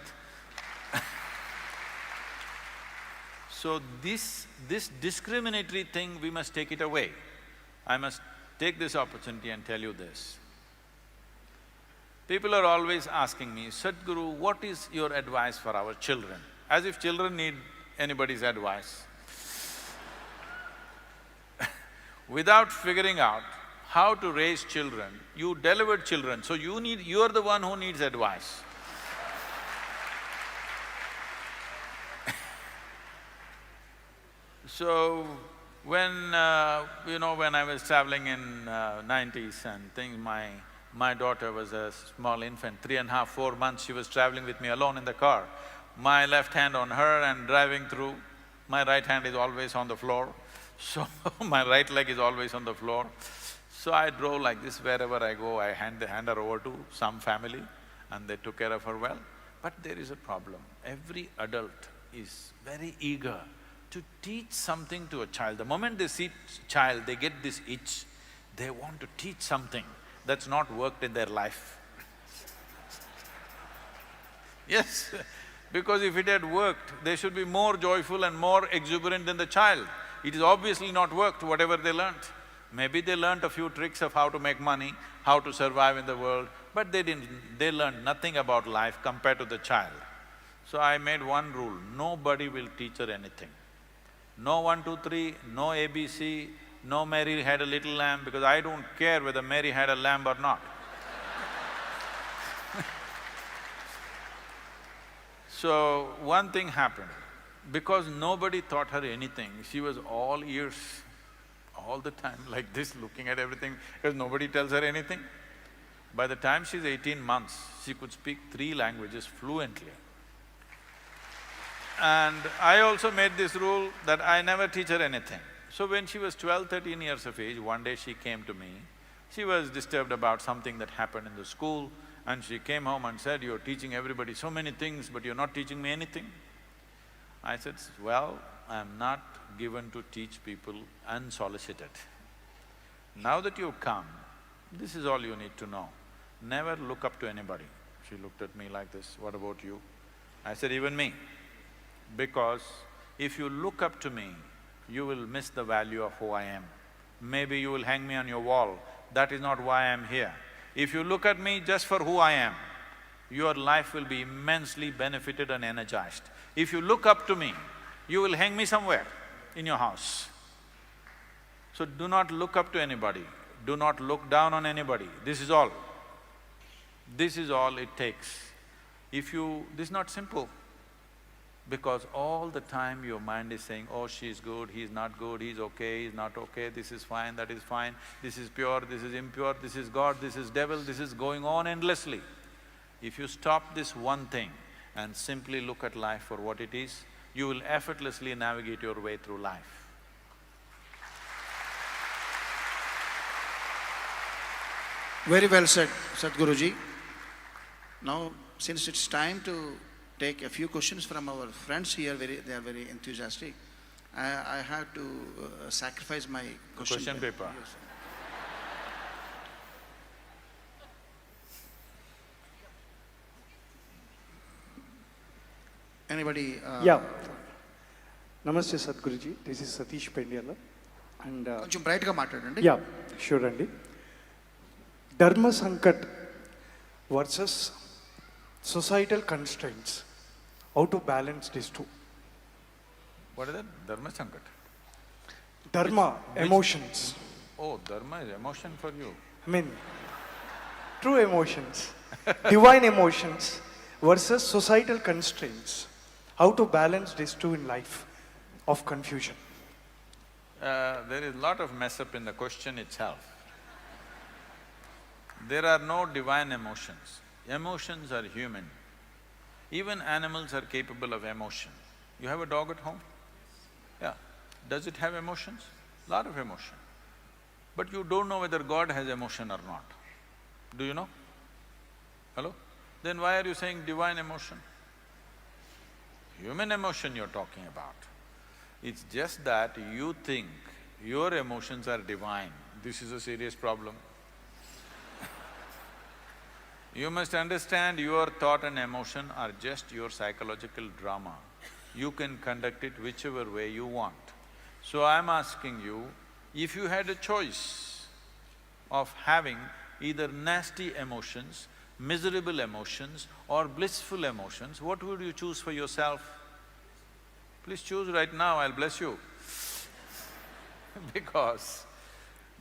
So this discriminatory thing, we must take it away. I must take this opportunity and tell you this. People are always asking me, Sadhguru, what is your advice for our children? As if children need anybody's advice. Without figuring out how to raise children, you delivered children, so you're the one who needs advice. So, when I was traveling in 90s and things, my daughter was a small infant, 3.5, 4 months, she was traveling with me alone in the car. My left hand on her and driving through, my right hand is always on the floor, so my right leg is always on the floor. So I drove like this, wherever I go, I hand her over to some family and they took care of her well. But there is a problem. Every adult is very eager to teach something to a child. The moment they see child, they get this itch, they want to teach something that's not worked in their life. Yes, because if it had worked, they should be more joyful and more exuberant than the child. It is obviously not worked, whatever they learnt. Maybe they learnt a few tricks of how to make money, how to survive in the world, but they learned nothing about life compared to the child. So I made one rule, nobody will teach her anything. No 1, 2, 3, no ABC, no Mary had a little lamb, because I don't care whether Mary had a lamb or not. So, one thing happened, because nobody taught her anything, she was all ears, all the time like this, looking at everything, because nobody tells her anything. By the time she's 18 months, she could speak 3 languages fluently. And I also made this rule that I never teach her anything. So when she was 12, 13 years of age, one day she came to me, She was disturbed about something that happened in the school, and she came home and said, "You're teaching everybody so many things, but you're not teaching me anything." I said, "Well, I'm not given to teach people unsolicited. Now that you've come, this is all you need to know. Never look up to anybody." She looked at me like this, "What about you?" I said, "Even me. Because if you look up to me, you will miss the value of who I am. Maybe you will hang me on your wall, that is not why I am here. If you look at me just for who I am, your life will be immensely benefited and energized. If you look up to me, you will hang me somewhere in your house. So do not look up to anybody, do not look down on anybody, this is all. This is all it takes. This is not simple, because all the time your mind is saying, oh, she's good, he's not good, he's okay, he's not okay, this is fine, that is fine, this is pure, this is impure, this is God, this is devil, this is going on endlessly. If you stop this one thing and simply look at life for what it is, you will effortlessly navigate your way through life. Very well said, Sadhguruji. Now, since it's time to take a few questions from our friends here, they are very enthusiastic, I had to sacrifice my question paper. Yes. Anybody? Yeah. Namaste Sadhguruji, this is Satish Pendiala. And కొంచెం బ్రైట్గా మాట్లాడండి. yeah, sure అండి. Dharma Sankat versus societal constraints. How to balance these two? What is that? Dharma Sankat? Dharma, emotions. Oh, dharma is emotion for you. I mean, true emotions, divine emotions versus societal constraints. How to balance these two in life of confusion? There is a lot of mess up in the question itself. There are no divine emotions. Emotions are human. Even animals are capable of emotion. You have a dog at home? Yeah. Does it have emotions? Lot of emotion. But you don't know whether God has emotion or not. Do you know? Hello? Then why are you saying divine emotion? Human emotion you're talking about. It's just that you think your emotions are divine. This is a serious problem. You must understand your thought and emotion are just your psychological drama. You can conduct it whichever way you want. So I'm asking you, if you had a choice of having either nasty emotions, miserable emotions or blissful emotions, what would you choose for yourself? Please choose right now, I'll bless you. Because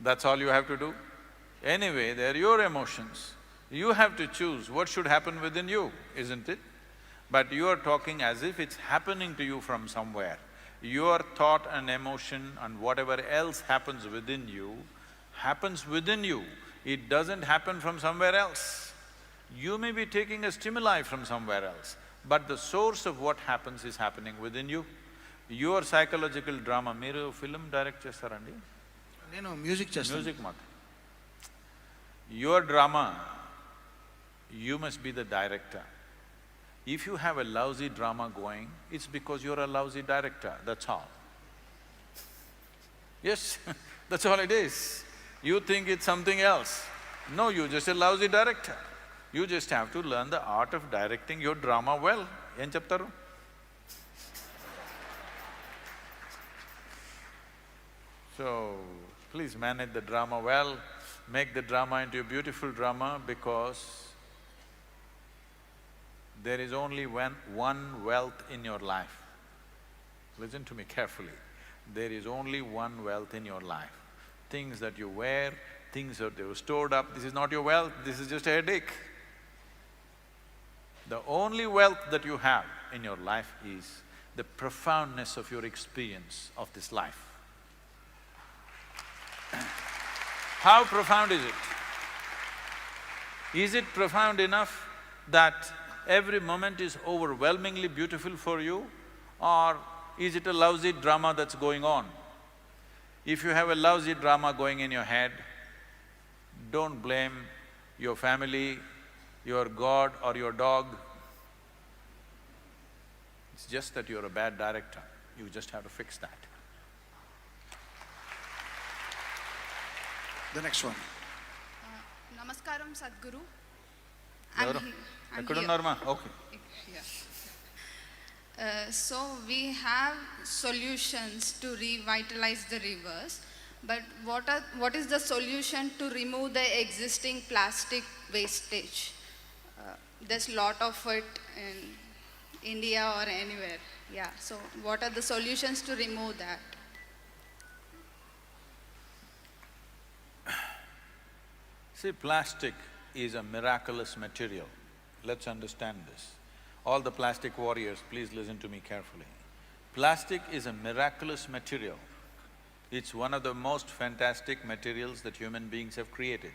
that's all you have to do. Anyway, they're your emotions. You have to choose what should happen within you, isn't it? But you are talking as if it's happening to you from somewhere. Your thought and emotion and whatever else happens within you, happens within you. It doesn't happen from somewhere else. You may be taking a stimuli from somewhere else, but the source of what happens is happening within you. Your psychological drama, మీరు film direct చేస్తారండి? నేను music చేస్తాను. Music mat. Your drama, you must be the director. If you have a lousy drama going, it's because you're a lousy director, that's all. Yes, that's all it is. You think it's something else. No, you're just a lousy director. You just have to learn the art of directing your drama well. Em cheptaru? So, please manage the drama well, make the drama into a beautiful drama, because there is only one wealth in your life. Listen to me carefully. There is only one wealth in your life. Things that you wear, things that you stored up, this is not your wealth, this is just a headache. The only wealth that you have in your life is the profoundness of your experience of this life. How profound is it? Is it profound enough that every moment is overwhelmingly beautiful for you, or is it a lousy drama that's going on? If you have a lousy drama going in your head, don't blame your family, your God or your dog. It's just that you're a bad director. You just have to fix that. The next one. Namaskaram, Sadhguru. ఎవరు? ఎక్కడున్నారమ్మా? Okay. So we have solutions to revitalize the rivers, but what is the solution to remove the existing plastic wastage? There's a lot of it in India or anywhere. Yeah, so what are the solutions to remove that? See, plastic is a miraculous material. Let's understand this. All the plastic warriors, please listen to me carefully. Plastic is a miraculous material. It's one of the most fantastic materials that human beings have created.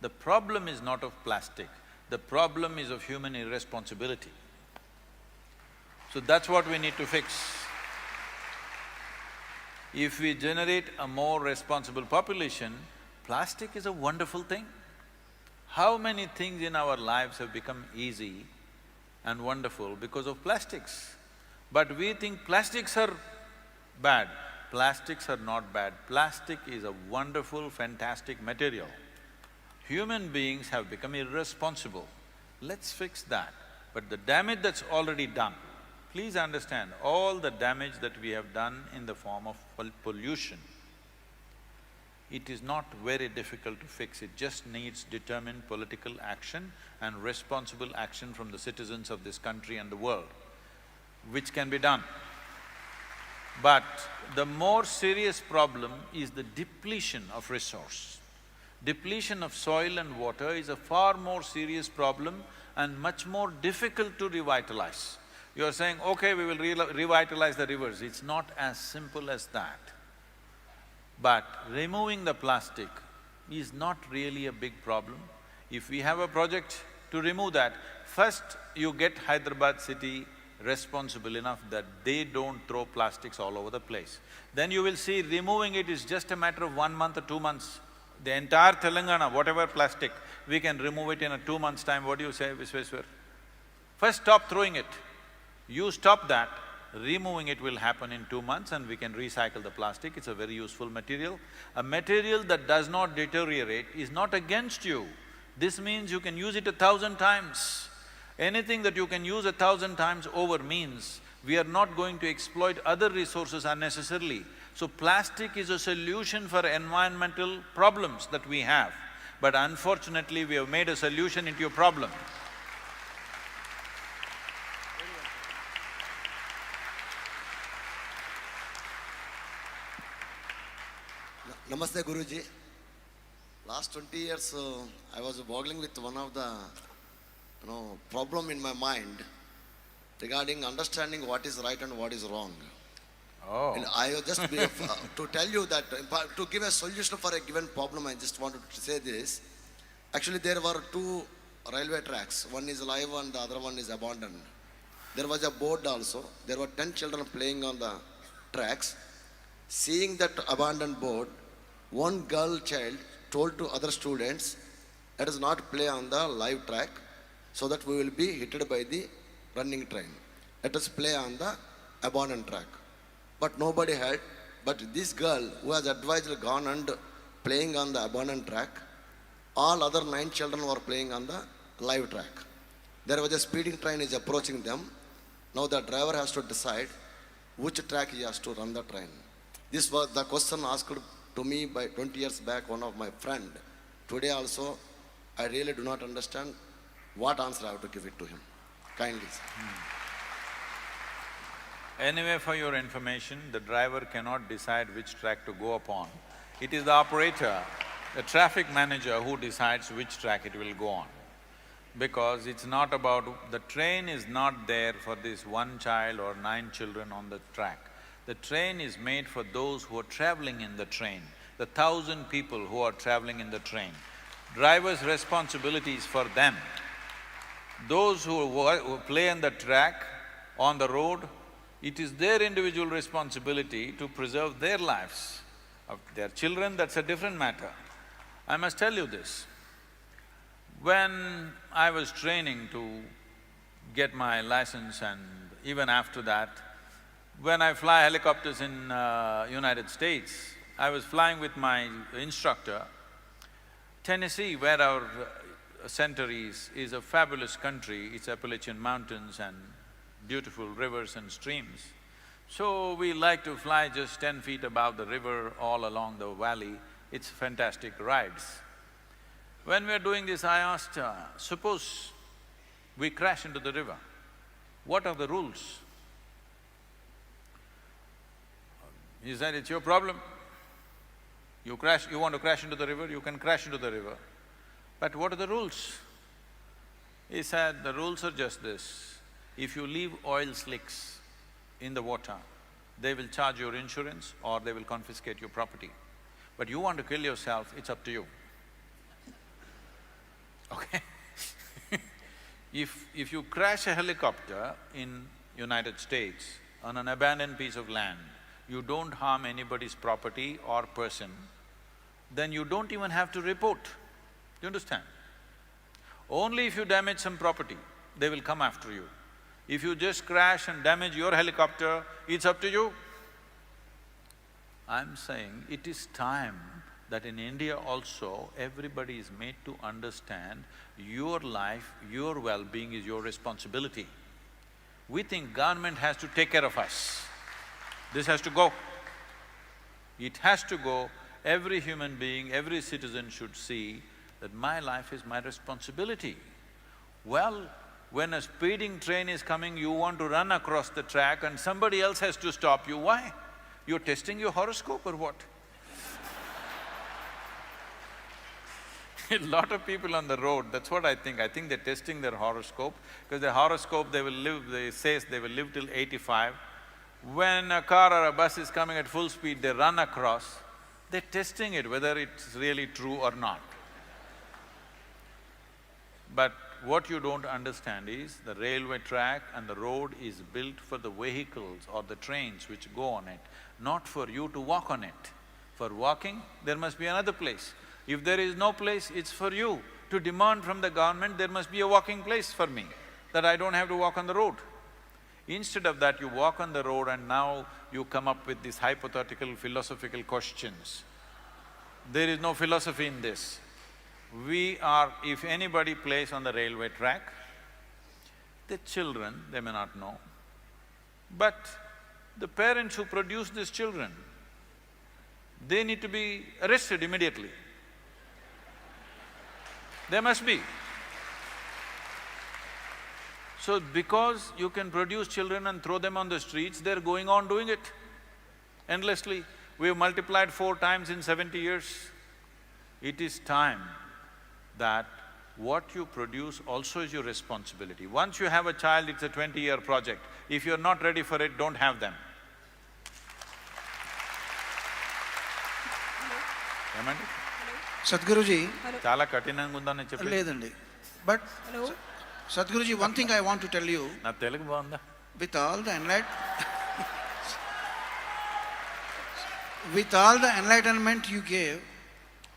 The problem is not of plastic, the problem is of human irresponsibility. So that's what we need to fix. If we generate a more responsible population, plastic is a wonderful thing. How many things in our lives have become easy and wonderful because of plastics? But we think plastics are bad. Plastics are not bad. Plastic is a wonderful, fantastic material. Human beings have become irresponsible. Let's fix that. But the damage that's already done, please understand, all the damage that we have done in the form of pollution, it is not very difficult to fix. It just needs determined political action and responsible action from the citizens of this country and the world, which can be done. But the more serious problem is the depletion of resource. Depletion of soil and water is a far more serious problem and much more difficult to revitalize. You're saying, okay, we will revitalize the rivers. It's not as simple as that. But removing the plastic is not really a big problem. If we have a project to remove that, first you get Hyderabad city responsible enough that they don't throw plastics all over the place. Then you will see removing it is just a matter of 1 month or 2 months. The entire Telangana, whatever plastic, we can remove it in a 2 months' time. What do you say, Visweswar? First stop throwing it. You stop that, removing it will happen in 2 months and we can recycle the plastic. It's a very useful material. A material that does not deteriorate is not against you. This means you can use it 1,000 times. Anything that you can use 1,000 times over means we are not going to exploit other resources unnecessarily. So plastic is a solution for environmental problems that we have. But unfortunately, we have made a solution into a problem. Namaste Guruji. Last 20 years I was boggling with one of the problem in my mind regarding understanding what is right and what is wrong. Oh. And I just to tell you that to give a solution for a given problem, I just wanted to say this. Actually there were 2 railway tracks, one is live and the other one is abandoned. There was a board also, there were 10 children playing on the tracks. Seeing that abandoned board, one girl child told to other students, let us not play on the live track so that we will be hit by the running train. Let us play on the abandoned track. But nobody had, but this girl who has advised gone and playing on the abandoned track, all other 9 children were playing on the live track. There was a speeding train is approaching them. Now the driver has to decide which track he has to run the train. This was the question asked to me by 20 years back one of my friend. Today also, I really do not understand what answer I have to give it to him. Kindly, sir. Anyway, for your information, the driver cannot decide which track to go upon. It is the operator, the traffic manager who decides which track it will go on. Because it's not about… the train is not there for this one child or 9 children on the track. The train is made for those who are traveling in the train, the 1,000 people who are traveling in the train. Driver's responsibility is for them. Those who play on the track, on the road, it is their individual responsibility to preserve their lives. Of their children, that's a different matter. I must tell you this. When I was training to get my license and even after that, when I fly helicopters in United States, I was flying with my instructor. Tennessee, where our center is a fabulous country. It's Appalachian Mountains and beautiful rivers and streams. So we like to fly just 10 feet above the river all along the valley. It's fantastic rides. When we are doing this, I asked, suppose we crash into the river, what are the rules? He said, it's your problem. You want to crash into the river, you can crash into the river. But what are the rules? He said, the rules are just this. If you leave oil slicks in the water, they will charge your insurance or they will confiscate your property. But you want to kill yourself, it's up to you. Okay? If you crash a helicopter in United States on an abandoned piece of land, you don't harm anybody's property or person, then you don't even have to report. You understand? Only if you damage some property, they will come after you. If you just crash and damage your helicopter, it's up to you. I'm saying it is time that in India also, everybody is made to understand your life, your well-being is your responsibility. We think government has to take care of us. This has to go. It has to go. Every human being, every citizen should see that my life is my responsibility. Well, when a speeding train is coming, you want to run across the track and somebody else has to stop you. Why? You're testing your horoscope or what? A lot of people on the road, that's what I think they're testing their horoscope, because their horoscope they says they will live till 85. When a car or a bus is coming at full speed, they run across, they're testing it whether it's really true or not. But what you don't understand is the railway track and the road is built for the vehicles or the trains which go on it, not for you to walk on it. For walking, there must be another place. If there is no place, it's for you to demand from the government, there must be a walking place for me, that I don't have to walk on the road. Instead of that, you walk on the road and now you come up with these hypothetical, philosophical questions. There is no philosophy in this. If anybody plays on the railway track, the children, they may not know, but the parents who produce these children, they need to be arrested immediately. There must be. So because you can produce children and throw them on the streets, they're going on doing it endlessly. We've multiplied 4 times in 70 years. It is time that what you produce also is your responsibility. Once you have a child, it's a 20-year project. If you're not ready for it, don't have them. ఏమండి? Sadhguruji, చాలా కఠినంగా ఉందని చెప్పి లేదండి. But Sadhguruji, one thing I want to tell you, నా తెలుగు బాగుందా? with all the enlightenment you gave,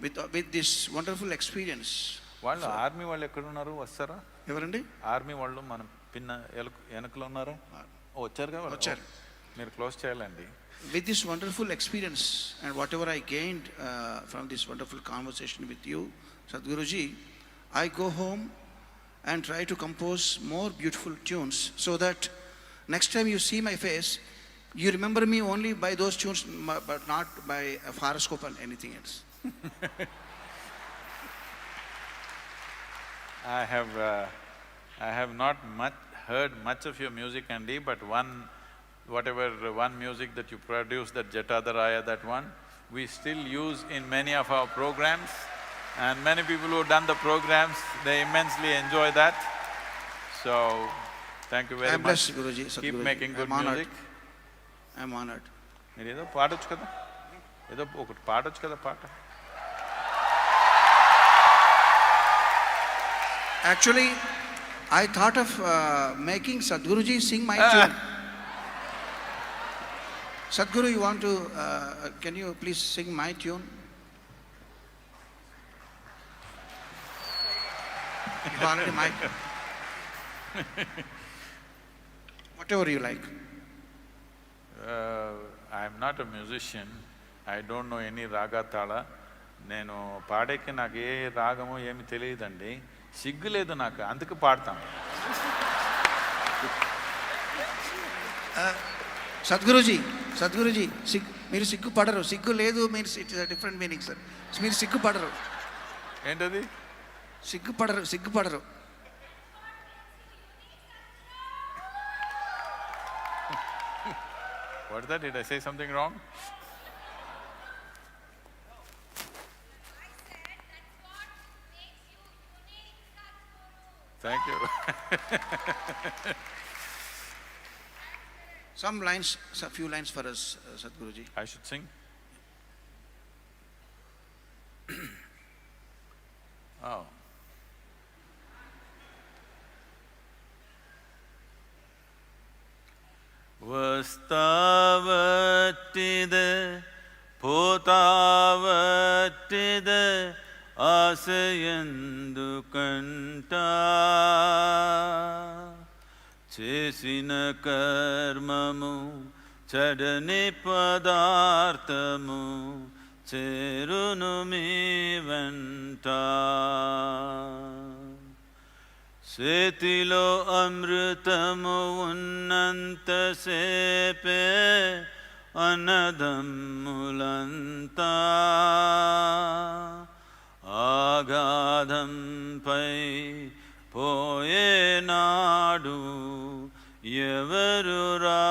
with this wonderful experience. వాళ్ళు army వాళ్ళు ఎక్కడున్నారు, వస్తారా? ఎవరండి? ఆర్మీ వాళ్ళు మన వెనకలో ఉన్నారా? వచ్చారుగా? వచ్చారు. మీరు క్లోజ్ చేయాలండి. With this wonderful experience and whatever I gained from this wonderful conversation with you, Sadhguruji, I go home and try to compose more beautiful tunes so that next time you see my face, you remember me only by those tunes but not by a horoscope and anything else. I have not heard much of your music, Andy, but one music that you produced, that Jatadaraya, that one, we still use in many of our programs, and many people who have done the programs, they immensely enjoy that. So, thank you very I'm much. blessed, Guruji, Keep Sadhguruji. making good I'm honored. music. I'm honored. మీరు ఏదో పాడొచ్చు కదా, ఏదో ఒకటి పాడొచ్చు కదా పాట. Actually, I thought of making Sadhguruji sing my tune. Sadhguru, you want to… can you please sing my tune? You already mic. Whatever you like. I'm not a musician. I don't know any raga tala. నేను పాడేకి నాకు ఏ రాగమో ఏమి తెలియదండి, సిగ్గు లేదు నాకు, అందుకు పాడతాను. సద్గురుజీ, మీరు సిగ్గుపడరు. సిగ్గు లేదు, మీరు it is different meaning sir. మీరు సిగ్గుపడరు. ఏంటది? సిగ్గుపడరు. What is that? Did I say something wrong? Thank you. Some lines, a few lines for us, Sadhguruji. I should sing? Oh. వస్తావట్టిదే పోతావట్టిదే ఆశయందుకంట, చేసిన కర్మము చెడని పదార్థము చేరును మీ వెంట, చేతిలో అమృతము ఉన్నంతసేపే అన్నదమ్ములంతా, ఆగాధంపై పోయేనాడు ఎవరు రా